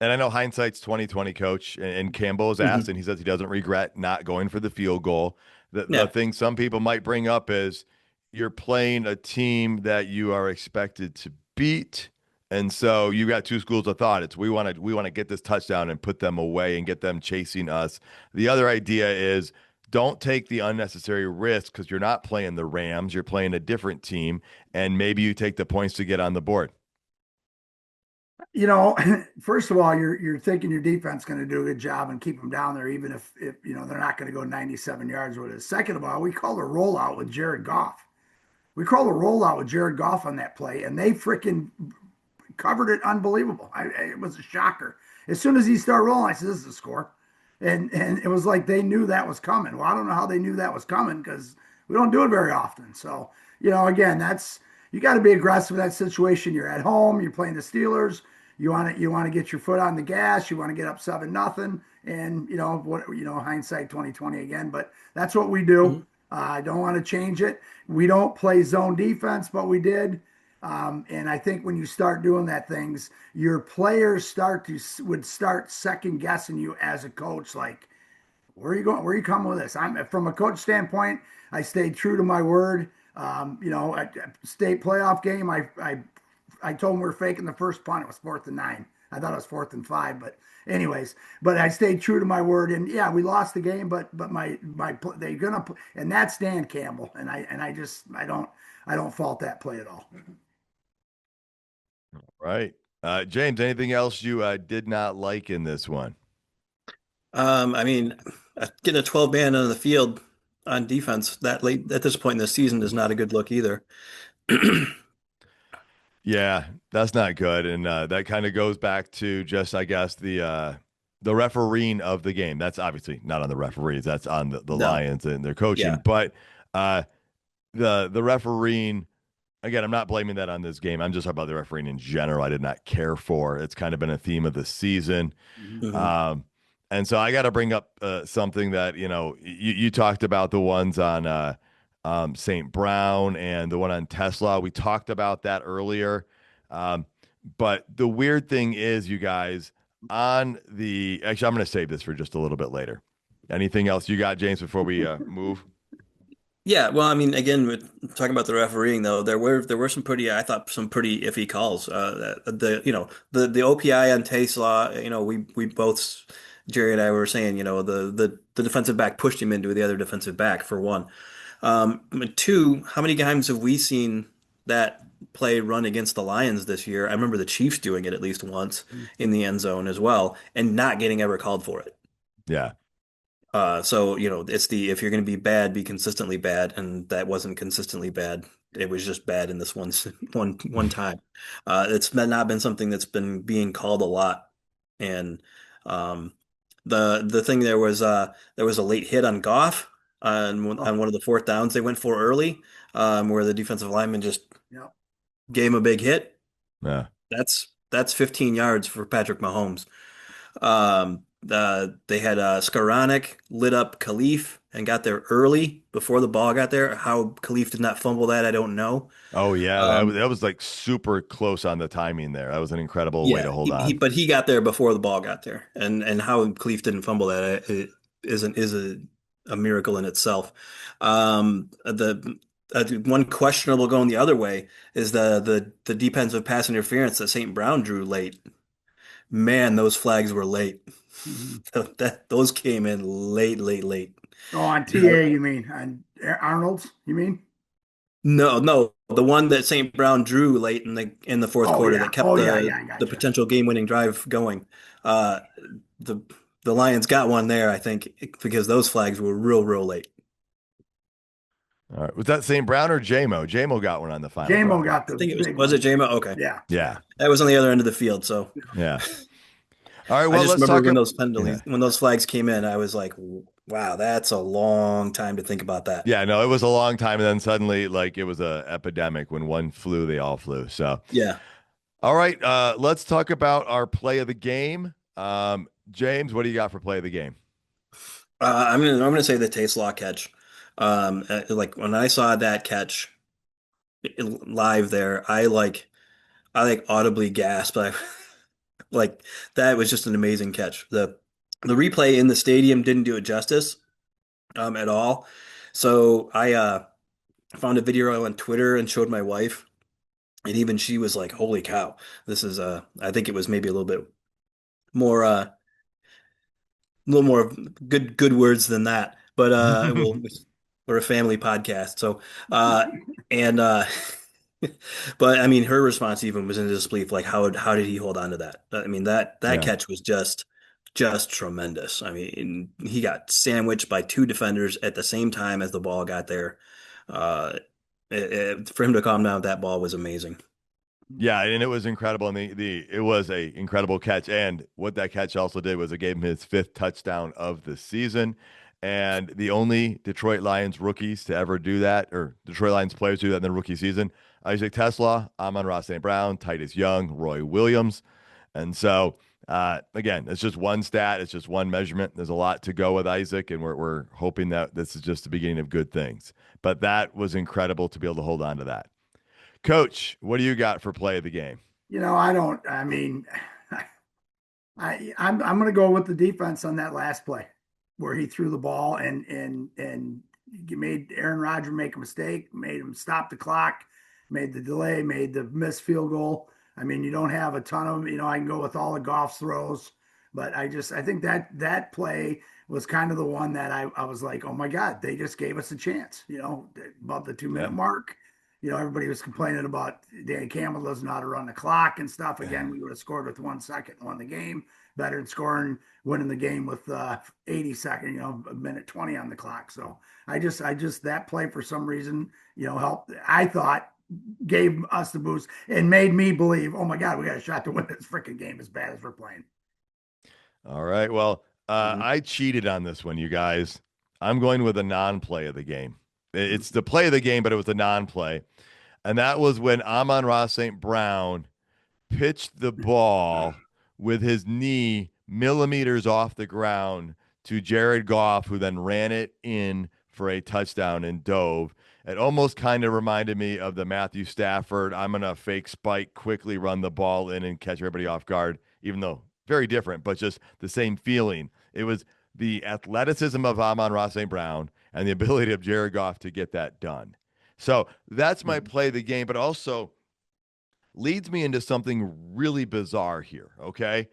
And I know hindsight's 2020, coach, and Campbell's asked, Hmm. and he says he doesn't regret not going for the field goal. The Yeah. thing some people might bring up is you're playing a team that you are expected to beat. And so you got two schools of thought. It's we want to get this touchdown and put them away and get them chasing us. The other idea is don't take the unnecessary risk because you're not playing the Rams, you're playing a different team, and maybe you take the points to get on the board. You know, first of all, you're thinking your defense going to do a good job and keep them down there, even if you know they're not going to go 97 yards with it. Second of all, we called a rollout with Jared Goff. We called a rollout with Jared Goff on that play, and they freaking covered it unbelievable. It was a shocker. As soon as he started rolling, I said, "This is a score," and it was like they knew that was coming. Well, I don't know how they knew that was coming because we don't do it very often. So you know, again, that's you got to be aggressive in that situation. You're at home. You're playing the Steelers. You want to get your foot on the gas. You want to get up 7-0, and you know what hindsight 2020 again. But that's what we do. Mhm. I don't want to change it. We don't play zone defense, but we did. And I think when you start doing that things, your players would start second guessing you as a coach. Like, where are you going? Where are you coming with this? I'm from a coach standpoint. I stayed true to my word. At state playoff game, I told them we were faking the first punt. It was 4th and 9. I thought it was 4th and 5, but anyways, but I stayed true to my word. And yeah, we lost the game, but my they're gonna, and that's Dan Campbell. And I don't fault that play at all. Right. James, anything else you did not like in this one? I mean, getting a 12 man on the field on defense that late at this point in the season is not a good look either. Yeah, that's not good. And that kind of goes back to just, I guess, the refereeing of the game. That's obviously not on the referees. That's on the No. Lions and their coaching. Yeah. But uh, the refereeing, again, I'm not blaming that on this game. I'm just talking about the refereeing in general. I did not care for. It's kind of been a theme of the season. Hmm. Um, and so I got to bring up something that, you talked about the ones on St. Brown and the one on Tesla. We talked about that earlier. Um, but the weird thing is, you guys, actually, I'm going to save this for just a little bit later. Anything else you got, James, before we move? Yeah, well, I mean, again, with talking about the refereeing though, there were some pretty, I thought, some pretty iffy calls. The OPI on Taste we both, Jerry and I were saying, the defensive back pushed him into the other defensive back for one. Two, how many times have we seen that play run against the Lions this year? I remember the Chiefs doing it at least once in the end zone as well, and not getting ever called for it. Yeah. So it's if you're going to be bad, be consistently bad, and that wasn't consistently bad. It was just bad in this one time. It's not been something that's been being called a lot, and um, the thing there was a late hit on Goff Oh, on one of the fourth downs they went for early, where the defensive lineman just yeah. gave him a big hit. Yeah. That's 15 yards for Patrick Mahomes. They had Skoranek lit up Khalif and got there early before the ball got there. How Khalif did not fumble that, I don't know. Oh yeah, Um, that was like super close on the timing there. That was an incredible way yeah, to hold on. but he got there before the ball got there, and how Khalif didn't fumble that is a miracle in itself. The one questionable going the other way is the defensive pass interference that St. Brown drew late. Man, those flags were late. Mhm. Those came in late, late, late. Oh, on TA, you mean on Arnold's? You mean? No, no, the one that St. Brown drew late in the fourth Oh quarter yeah. that kept Oh yeah. Yeah. I the gotcha. potential game-winning drive going. Uh, the the Lions got one there, I think, because those flags were real, real late. All right, was that St. Brown or JMO? JMO got one on the final JMO drive. got I the think it big was it one. Jama? Okay, Yeah. Yeah, Yeah. that was on the other end of the field. So yeah. All right, I well, just let's remember talk when about. those Yeah, when those flags came in, I was like, "Wow, that's a long time to think about that." yeah. No, it was a long time, and then suddenly, like, it was a epidemic. When one flew, they all flew. So, Yeah. all right, let's talk about our play of the game. James, what do you got for play of the game? I'm gonna say the Taste Law catch. Like when I saw that catch live there, I audibly gasped. Like that was just an amazing catch. The replay in the stadium didn't do it justice at all. So I found a video on Twitter and showed my wife, and even she was like, "Holy cow, this is I think it was maybe more uh a little more good words than that, but we're a family podcast, so and but I mean her response even was in disbelief, like how did he hold on to that? I mean that Yeah. catch was just tremendous. I mean he got sandwiched by two defenders at the same time as the ball got there. Uh, for him to calm down with that ball was amazing. Yeah, and it was incredible, and it was a incredible catch. And what that catch also did was it gave him his 5th touchdown of the season, and the only Detroit Lions rookies to ever do that, or Detroit Lions players to do that in the rookie season: Isaac Tesla, Amon-Ra St. Brown, Titus Young, Roy Williams. And so, again, it's just one stat, it's just one measurement. There's a lot to go with Isaac, and we're hoping that this is just the beginning of good things. But that was incredible to be able to hold on to that. Coach, what do you got for play of the game? I don't. I mean, I'm going to go with the defense on that last play where he threw the ball and made Aaron Rodgers make a mistake, made him stop the clock, made the delay, made the missed field goal. I mean, you don't have a ton of, I can go with all of Goff's throws, but I think that play was kind of the one that I was like, oh my God, they just gave us a chance, about the 2 minute Yeah. mark. Everybody was complaining about Danny Campbell doesn't know how to run the clock and stuff. Again, we would have scored with 1 second and won the game. Better than winning the game with 80 seconds, a minute 20 on the clock. So I just that play for some reason, helped. I thought gave us the boost and made me believe, oh my God, we got a shot to win this freaking game as bad as we're playing. All right. Well, I cheated on this one, you guys. I'm going with a non-play of the game. It's the play of the game, but it was a non-play. And that was when Amon-Ra St. Brown pitched the ball with his knee millimeters off the ground to Jared Goff, who then ran it in for a touchdown and dove. It almost kind of reminded me of the Matthew Stafford, I'm going to fake spike, quickly run the ball in and catch everybody off guard, even though very different, but just the same feeling. It was the athleticism of Amon-Ra St. Brown and the ability of Jared Goff to get that done. So that's my play of the game, but also leads me into something really bizarre here, okay?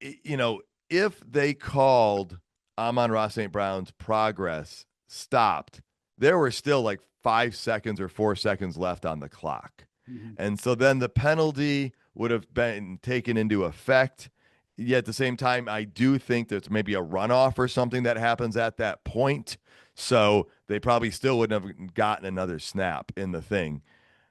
If they called Amon-Ra St. Brown's progress stopped, there were still like 5 seconds or 4 seconds left on the clock. And so then the penalty would have been taken into effect. Yet at the same time, I do think there's maybe a runoff or something that happens at that point. So they probably still wouldn't have gotten another snap in the thing.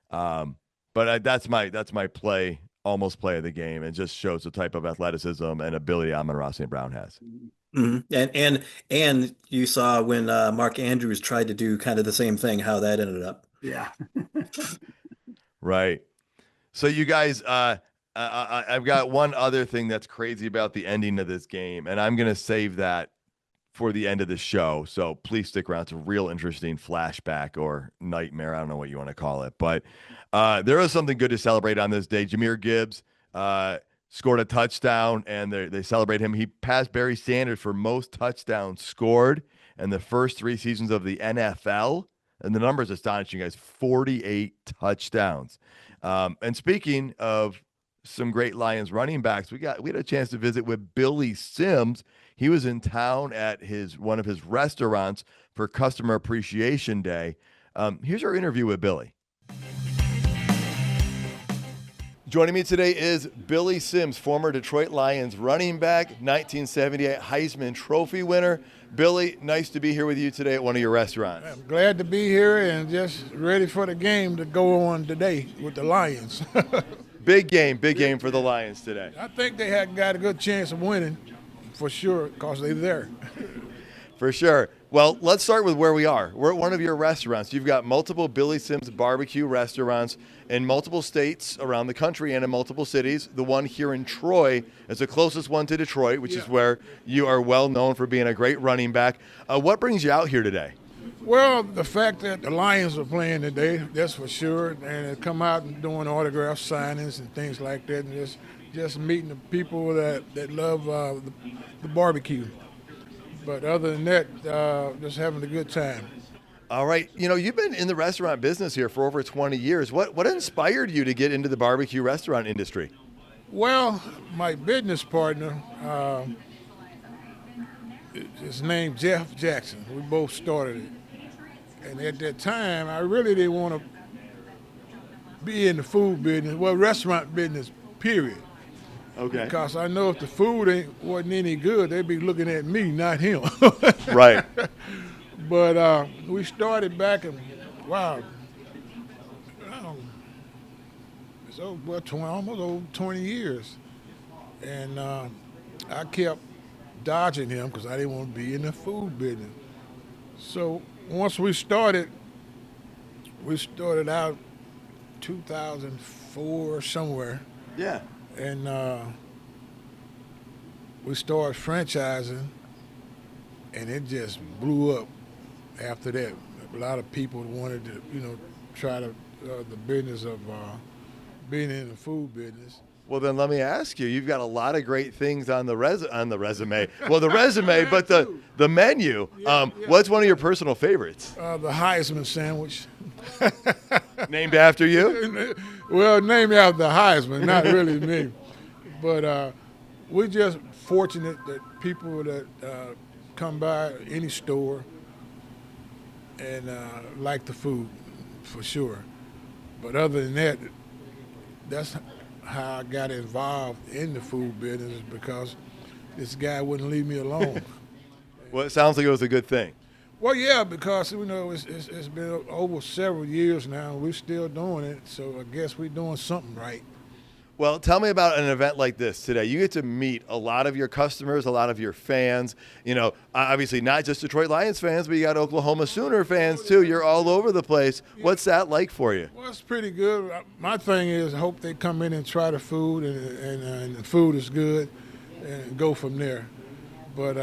That's my play, almost play of the game. It just shows the type of athleticism and ability Amon-Ra St. Brown has. And you saw when Mark Andrews tried to do kind of the same thing, how that ended up. Yeah. Right. So you guys, I've got one other thing that's crazy about the ending of this game, and I'm going to save that for the end of the show. So please stick around. It's a real interesting flashback or nightmare. I don't know what you want to call it, but there was something good to celebrate on this day. Jahmyr Gibbs scored a touchdown, and they celebrate him. He passed Barry Sanders for most touchdowns scored in the first 3 seasons of the NFL. And the number is astonishing, guys. 48 touchdowns. And speaking of some great Lions running backs, we had a chance to visit with Billy Sims. He was in town at one of his restaurants for Customer Appreciation Day. Here's our interview with Billy. Joining me today is Billy Sims, former Detroit Lions running back, 1978 Heisman Trophy winner. Billy, nice to be here with you today at one of your restaurants. I'm glad to be here and just ready for the game to go on today with the Lions. Big game for the Lions today. I think they got a good chance of winning for sure because they're there. For sure. Well, let's start with where we are. We're at one of your restaurants. You've got multiple Billy Sims barbecue restaurants in multiple states around the country and in multiple cities. The one here in Troy is the closest one to Detroit, which is where you are well known for being a great running back. What brings you out here today? Well, the fact that the Lions are playing today, that's for sure, and they come out and doing autograph signings and things like that, and just meeting the people that love the barbecue. But other than that, just having a good time. All right. You know, you've been in the restaurant business here for over 20 years. What inspired you to get into the barbecue restaurant industry? Well, my business partner, his name Jeff Jackson. We both started it. And at that time, I really didn't want to be in the food business, well, restaurant business, period. Okay. Because I know if the food wasn't any good, they'd be looking at me, not him. Right. But we started back in, wow, it's almost over 20 years. And I kept dodging him because I didn't want to be in the food business. So once we started out 2004 somewhere. Yeah. And we started franchising, and it just blew up after that. A lot of people wanted to, try the business of being in the food business. Well, then let me ask you. You've got a lot of great things on the resume. Well, the resume, but the menu. What's one of your personal favorites? The Heisman sandwich. Named after you? Well, named after the Heisman, not really me. But we're just fortunate that people that come by any store and like the food, for sure. But other than that, that's how I got involved in the food business, because this guy wouldn't leave me alone. Well, it sounds like it was a good thing. Well, yeah, because it's been over several years now. We're still doing it, so I guess we're doing something right. Well, tell me about an event like this today. You get to meet a lot of your customers, a lot of your fans. Obviously not just Detroit Lions fans, but you got Oklahoma Sooner fans too. You're all over the place. What's that like for you? Well, it's pretty good. My thing is, I hope they come in and try the food, and the food is good, and go from there. But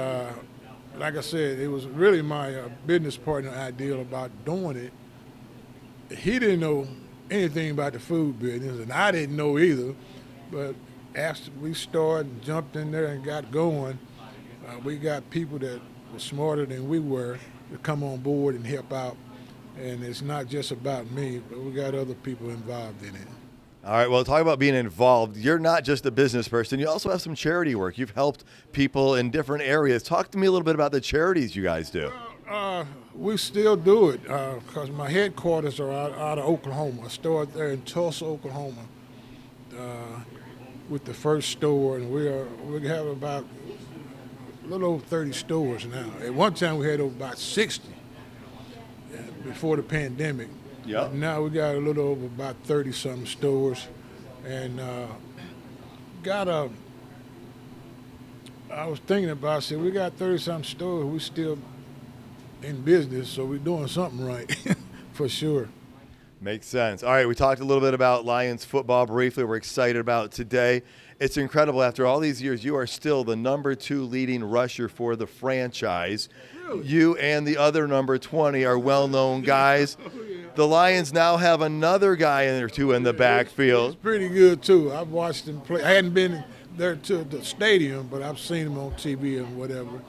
like I said, it was really my business partner idea about doing it. He didn't know anything about the food business, and I didn't know either. But after we started and jumped in there and got going, we got people that were smarter than we were to come on board and help out. And it's not just about me, but we got other people involved in it. All right, well, talk about being involved. You're not just a business person. You also have some charity work. You've helped people in different areas. Talk to me a little bit about the charities you guys do. We still do it because my headquarters are out of Oklahoma. I started there in Tulsa, Oklahoma, with the first store, and we have about a little over 30 stores now. At one time, we had about 60 before the pandemic. Yeah. Now we got a little over about 30-something stores, and I was thinking about, I said, we got 30-something stores, we still in business, so we're doing something right, for sure. Makes sense. All right, we talked a little bit about Lions football briefly. We're excited about today. It's incredible. After all these years, you are still the number 2 leading rusher for the franchise. Really? You and the other number 20 are well-known guys. The Lions now have another guy in there, too, in the backfield. He's pretty good, too. I've watched him play. I hadn't been there to the stadium, but I've seen him on TV and whatever.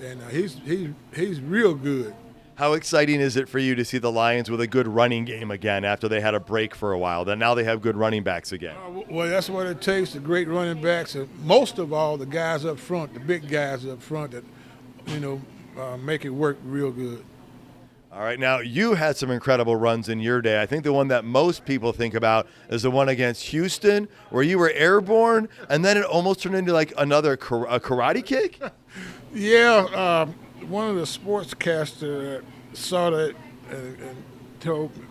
And he's real good. How exciting is it for you to see the Lions with a good running game again after they had a break for a while? Then now they have good running backs again. Well, that's what it takes, the great running backs. And most of all, the guys up front, the big guys up front that, make it work real good. All right, now you had some incredible runs in your day. I think the one that most people think about is the one against Houston, where you were airborne, and then it almost turned into like a karate kick? Yeah, one of the sportscasters saw that and told me,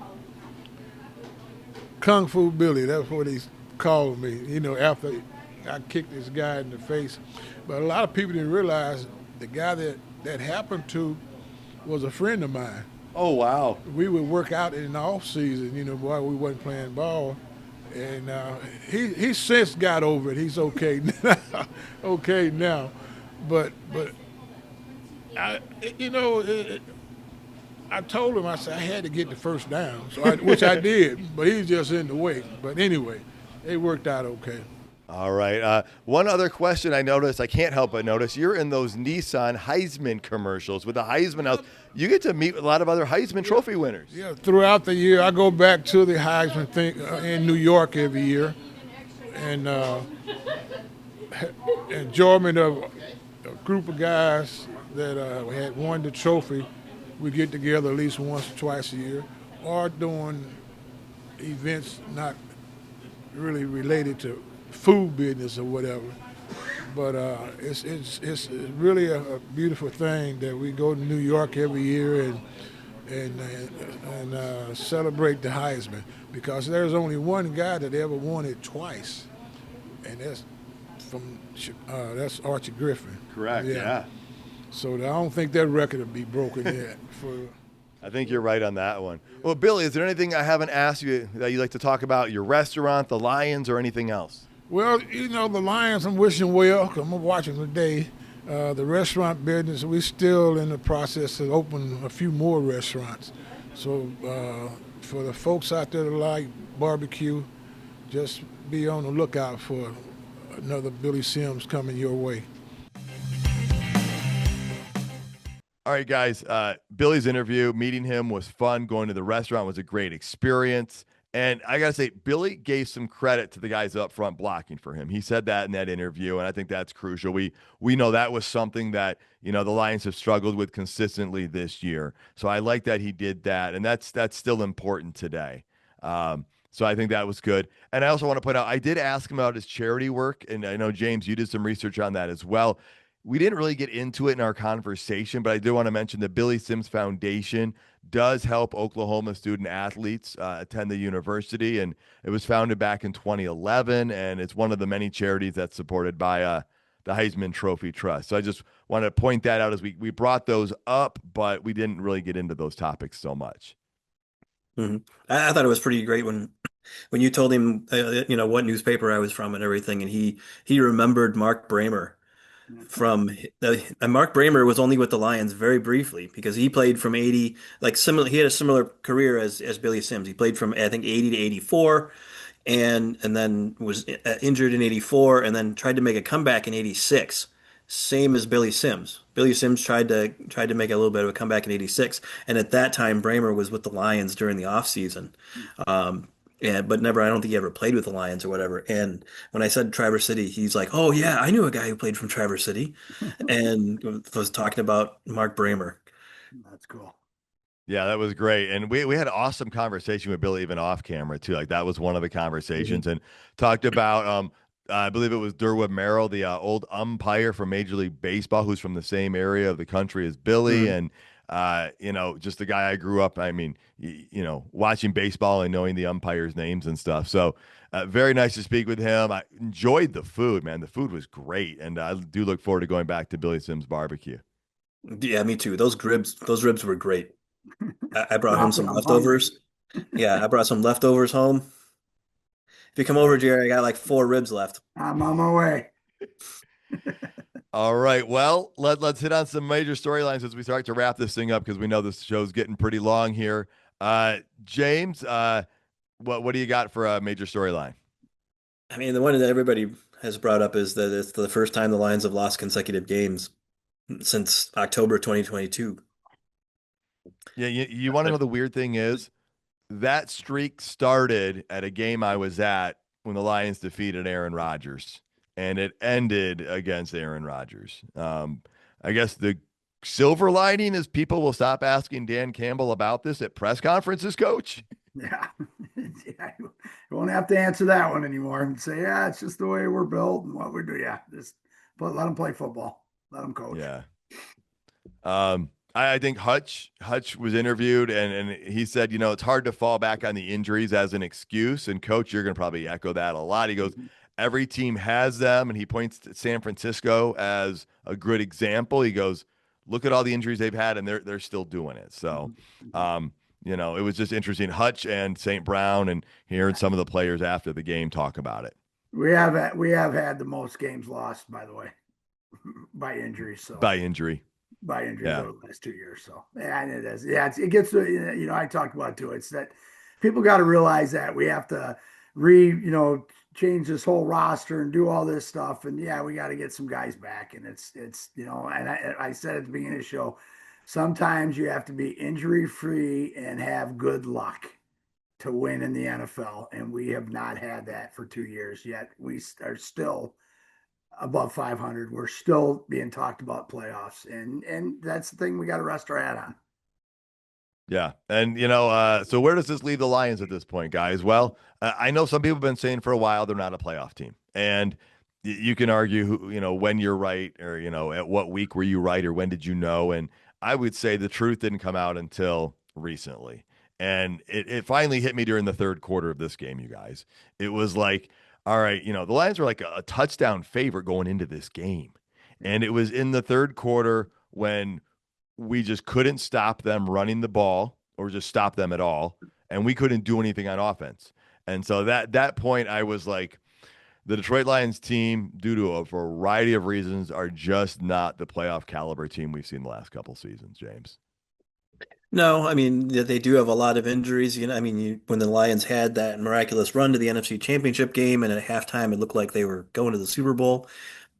Kung Fu Billy, that's what he called me, after I kicked this guy in the face. But a lot of people didn't realize the guy that that happened to was a friend of mine. Oh, wow. We would work out in the off season, while we wasn't playing ball, and he since got over it. He's okay now, okay now, but I I told him, I said I had to get the first down, which I did, but he's just in the way. But anyway, it worked out okay. All right. One other question I noticed, I can't help but notice, you're in those Nissan Heisman commercials with the Heisman House. You get to meet with a lot of other Heisman Trophy winners. Yeah, throughout the year, I go back to the Heisman thing in New York every year, and enjoyment of a group of guys that had won the trophy. We get together at least once or twice a year, or doing events not really related to food business or whatever. But it's really a beautiful thing that we go to New York every year and celebrate the Heisman, because there's only one guy that ever won it twice, and that's Archie Griffin. Correct. Yeah. So I don't think that record will be broken yet. I think you're right on that one. Well, Billy, is there anything I haven't asked you that you'd like to talk about? Your restaurant, the Lions, or anything else? Well, the Lions, I'm wishing well, 'cause I'm watching today. The restaurant business, we're still in the process of opening a few more restaurants. So for the folks out there that like barbecue, just be on the lookout for another Billy Sims coming your way. All right, guys. Billy's interview, meeting him was fun. Going to the restaurant was a great experience. And I got to say, Billy gave some credit to the guys up front blocking for him. He said that in that interview, and I think that's crucial. We know that was something that, the Lions have struggled with consistently this year. So I like that he did that, and that's still important today. So I think that was good. And I also want to point out, I did ask him about his charity work, and I know, James, you did some research on that as well. We didn't really get into it in our conversation, but I do want to mention the Billy Sims Foundation does help Oklahoma student athletes attend the university, and it was founded back in 2011, and it's one of the many charities that's supported by the Heisman Trophy Trust. So I just want to point that out as we brought those up, but we didn't really get into those topics so much. Mm-hmm. I thought it was pretty great when you told him, what newspaper I was from and everything, and he remembered Mark Bramer. And Mark Bramer was only with the Lions very briefly, because he played from 80, he had a similar career as Billy Sims. He played from, I think, 80 to 84, and then was injured in 84, and then tried to make a comeback in 86. Same as Billy Sims. Billy Sims tried to make a little bit of a comeback in 86, and at that time Bramer was with the Lions during the offseason. But never, I don't think he ever played with the Lions or whatever. And when I said Traverse City, he's like, "Oh yeah, I knew a guy who played from Traverse City," and was talking about Mark Bramer. That's cool. Yeah, that was great. And we had an awesome conversation with Billy, even off camera too. Like, that was one of the conversations, and talked about, I believe it was Durwood Merrill, the old umpire from Major League Baseball, who's from the same area of the country as Billy. And just the guy I grew up, watching baseball and knowing the umpires' names and stuff. So very nice to speak with him. I enjoyed the food, man. The food was great. And I do look forward to going back to Billy Sims Barbecue. Yeah, me too. Those ribs were great. I brought home some leftovers. Yeah, I brought some leftovers home. If you come over, Jerry, I got like 4 ribs left. I'm on my way. All right. Well, let's hit on some major storylines as we start to wrap this thing up, because we know this show's getting pretty long here. James, what do you got for a major storyline? I mean, the one that everybody has brought up is that it's the first time the Lions have lost consecutive games since October 2022. Yeah, you want to know the weird thing is? That streak started at a game I was at when the Lions defeated Aaron Rodgers, and it ended against Aaron Rodgers. I guess the silver lining is people will stop asking Dan Campbell about this at press conferences, Coach. Yeah. Yeah. You won't have to answer that one anymore and say, yeah, it's just the way we're built and what we do. Yeah. Let them play football. Let them coach. Yeah. I think Hutch was interviewed, and he said, it's hard to fall back on the injuries as an excuse. And Coach, you're going to probably echo that a lot. He goes, every team has them, and he points to San Francisco as a good example. He goes, look at all the injuries they've had, and they're still doing it. So, you know, it was just interesting. Hutch and St. Brown, and hearing some of the players after the game talk about it. We have had the most games lost, by the way, by injury. So By injury. Yeah. Over the last 2 years. So and it is. Yeah, it gets to, you know, I talked about it too. It's that people got to realize that we have to change this whole roster and do all this stuff. And yeah, we got to get some guys back. And it's you know, and I said at the beginning of the show, sometimes you have to be injury free and have good luck to win in the NFL. And we have not had that for 2 years yet. We are still above 500. We're still being talked about playoffs, and that's the thing we got to rest our hat on. Yeah. And, you know, so where does this leave the Lions at this point, guys? Well, I know some people have been saying for a while they're not a playoff team. And you can argue, you know, when you're right, or, you know, at what week were you right, or when did you know? And I would say the truth didn't come out until recently. And it finally hit me during the third quarter of this game, you guys. It was like, all right, you know, the Lions were like a touchdown favorite going into this game. And it was in the third quarter when we just couldn't stop them running the ball, or just stop them at all. And we couldn't do anything on offense. And so that point, I was like, the Detroit Lions team, due to a variety of reasons, are just not the playoff caliber team we've seen the last couple seasons, James. No, I mean, they do have a lot of injuries. You know, I mean, when the Lions had that miraculous run to the NFC Championship game, and at halftime it looked like they were going to the Super Bowl,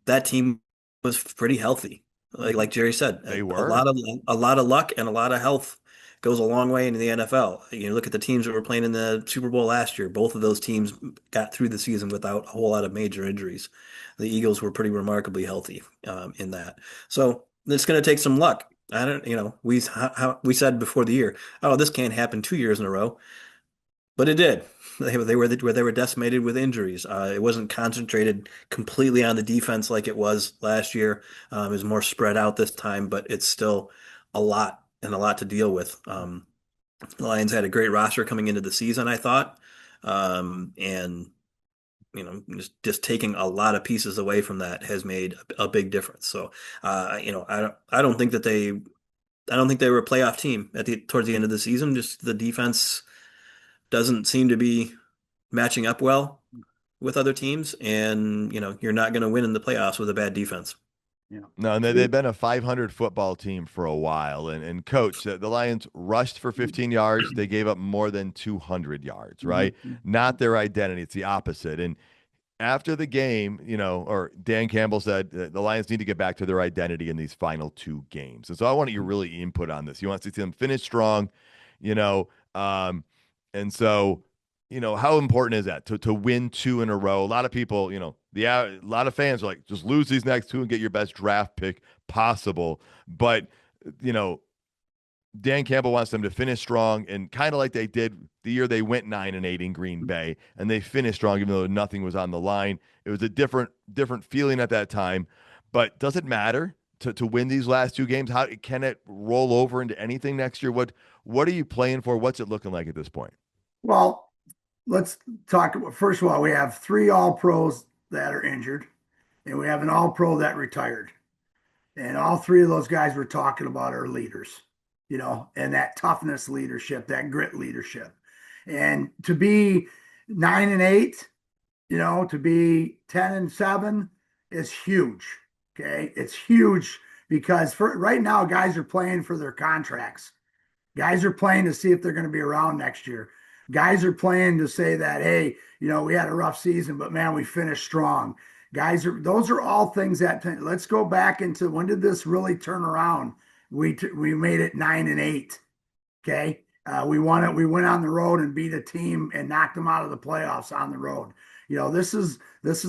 that team was pretty healthy. Like Jerry said, They a were. lot of luck and a lot of health goes a long way in the NFL. You look at the teams that were playing in the Super Bowl last year. Both of those teams got through the season without a whole lot of major injuries. The Eagles were pretty remarkably healthy in that. So it's going to take some luck. I don't, you know, we said before the year, oh, this can't happen 2 years in a row, but it did. They were decimated with injuries. It wasn't concentrated completely on the defense like it was last year. It was more spread out this time, but it's still a lot to deal with. The Lions had a great roster coming into the season, I thought, and you know, just taking a lot of pieces away from that has made a big difference. So, you know, I don't think they were a playoff team towards the end of the season. Just the defense doesn't seem to be matching up well with other teams, and you know, you're not going to win in the playoffs with a bad defense. Yeah. No, and they've been a 500 football team for a while. And coach, the Lions rushed for 15 yards. They gave up more than 200 yards, right? Not their identity. It's the opposite. And after the game, you know, or Dan Campbell said the Lions need to get back to their identity in these final two games. And so I want your really input on this. You want to see them finish strong, you know, and so, you know, how important is that to win two in a row? A lot of people, you know, a lot of fans are like, just lose these next two and get your best draft pick possible. But, you know, Dan Campbell wants them to finish strong, and kind of like they did the year they went 9-8 in Green Bay, and they finished strong even though nothing was on the line. It was a different feeling at that time. But does it matter to win these last two games? How can it roll over into anything next year? What are you playing for? What's it looking like at this point? Well, let's talk about, first of all, we have 3 All-Pros that are injured, and we have an All-Pro that retired. And all 3 of those guys we're talking about are leaders, you know, and that toughness leadership, that grit leadership. And to be 9-8, you know, to be 10-7 is huge. Okay. It's huge because right now, guys are playing for their contracts. Guys are playing to see if they're going to be around next year. Guys are playing to say that, hey, you know, we had a rough season, but man, we finished strong. Those are all things that, let's go back into, when did this really turn around? We made it 9-8. Okay. We won it. We went on the road and beat a team and knocked them out of the playoffs on the road. You know, this is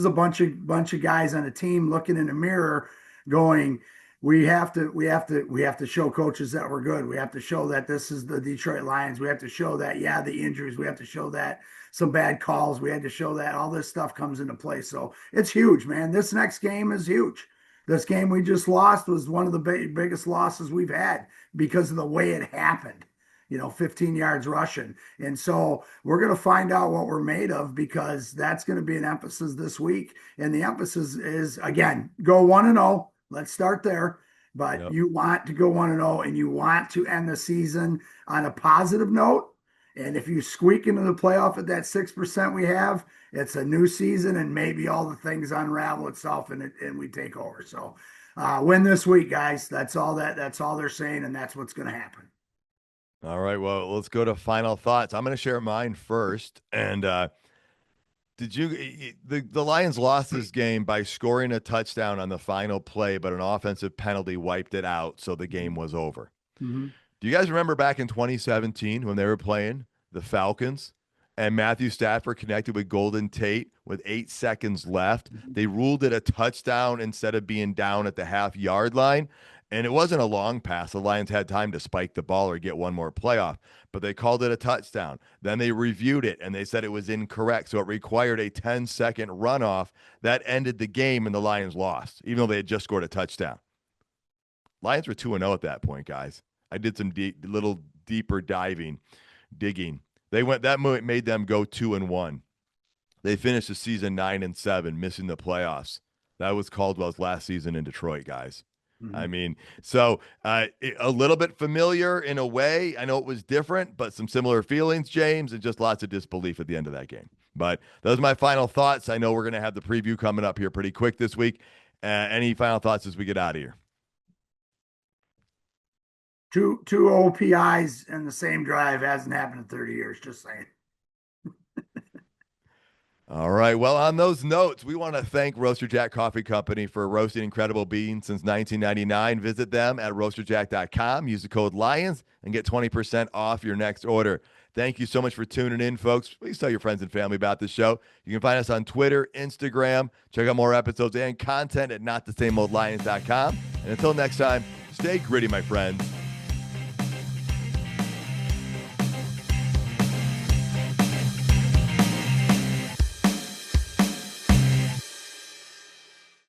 a bunch of guys on a team looking in the mirror going, we have to show coaches that we're good. We have to show that this is the Detroit Lions. We have to show that, yeah, the injuries. We have to show that some bad calls. We had to show that all this stuff comes into play. So it's huge, man. This next game is huge. This game we just lost was one of the biggest losses we've had because of the way it happened. You know, 15 yards rushing. And so we're going to find out what we're made of, because that's going to be an emphasis this week. And the emphasis is, again, go 1-0. Let's start there. but Yep. you want to go 1-0 and you want to end the season on a positive note. And if you squeak into the playoff at that 6% we have, it's a new season and maybe all the things unravel itself and we take over. So win this week, guys. That's all they're saying, and that's what's going to happen. All right. Well, let's go to final thoughts. I'm going to share mine first. And the Lions lost this game by scoring a touchdown on the final play, but an offensive penalty wiped it out, so the game was over. Mm-hmm. Do you guys remember back in 2017 when they were playing the Falcons and Matthew Stafford connected with Golden Tate with 8 seconds left? They ruled it a touchdown instead of being down at the half-yard line. And it wasn't a long pass. The Lions had time to spike the ball or get one more playoff, but they called it a touchdown. Then they reviewed it, and they said it was incorrect, so it required a 10-second runoff. That ended the game, and the Lions lost, even though they had just scored a touchdown. Lions were 2-0 at that point, guys. I did some little deeper digging. That made them go 2-1. They finished the season 9-7, missing the playoffs. That was Caldwell's last season in Detroit, guys. Mm-hmm. I mean, so a little bit familiar in a way. I know it was different, but some similar feelings, James, and just lots of disbelief at the end of that game. But those are my final thoughts. I know we're going to have the preview coming up here pretty quick this week. Any final thoughts as we get out of here? Two OPIs in the same drive hasn't happened in 30 years. Just saying. All right. Well, on those notes, we want to thank Roaster Jack Coffee Company for roasting incredible beans since 1999. Visit them at roasterjack.com. Use the code LIONS and get 20% off your next order. Thank you so much for tuning in, folks. Please tell your friends and family about the show. You can find us on Twitter, Instagram. Check out more episodes and content at notthesameoldlions.com. And until next time, stay gritty, my friends.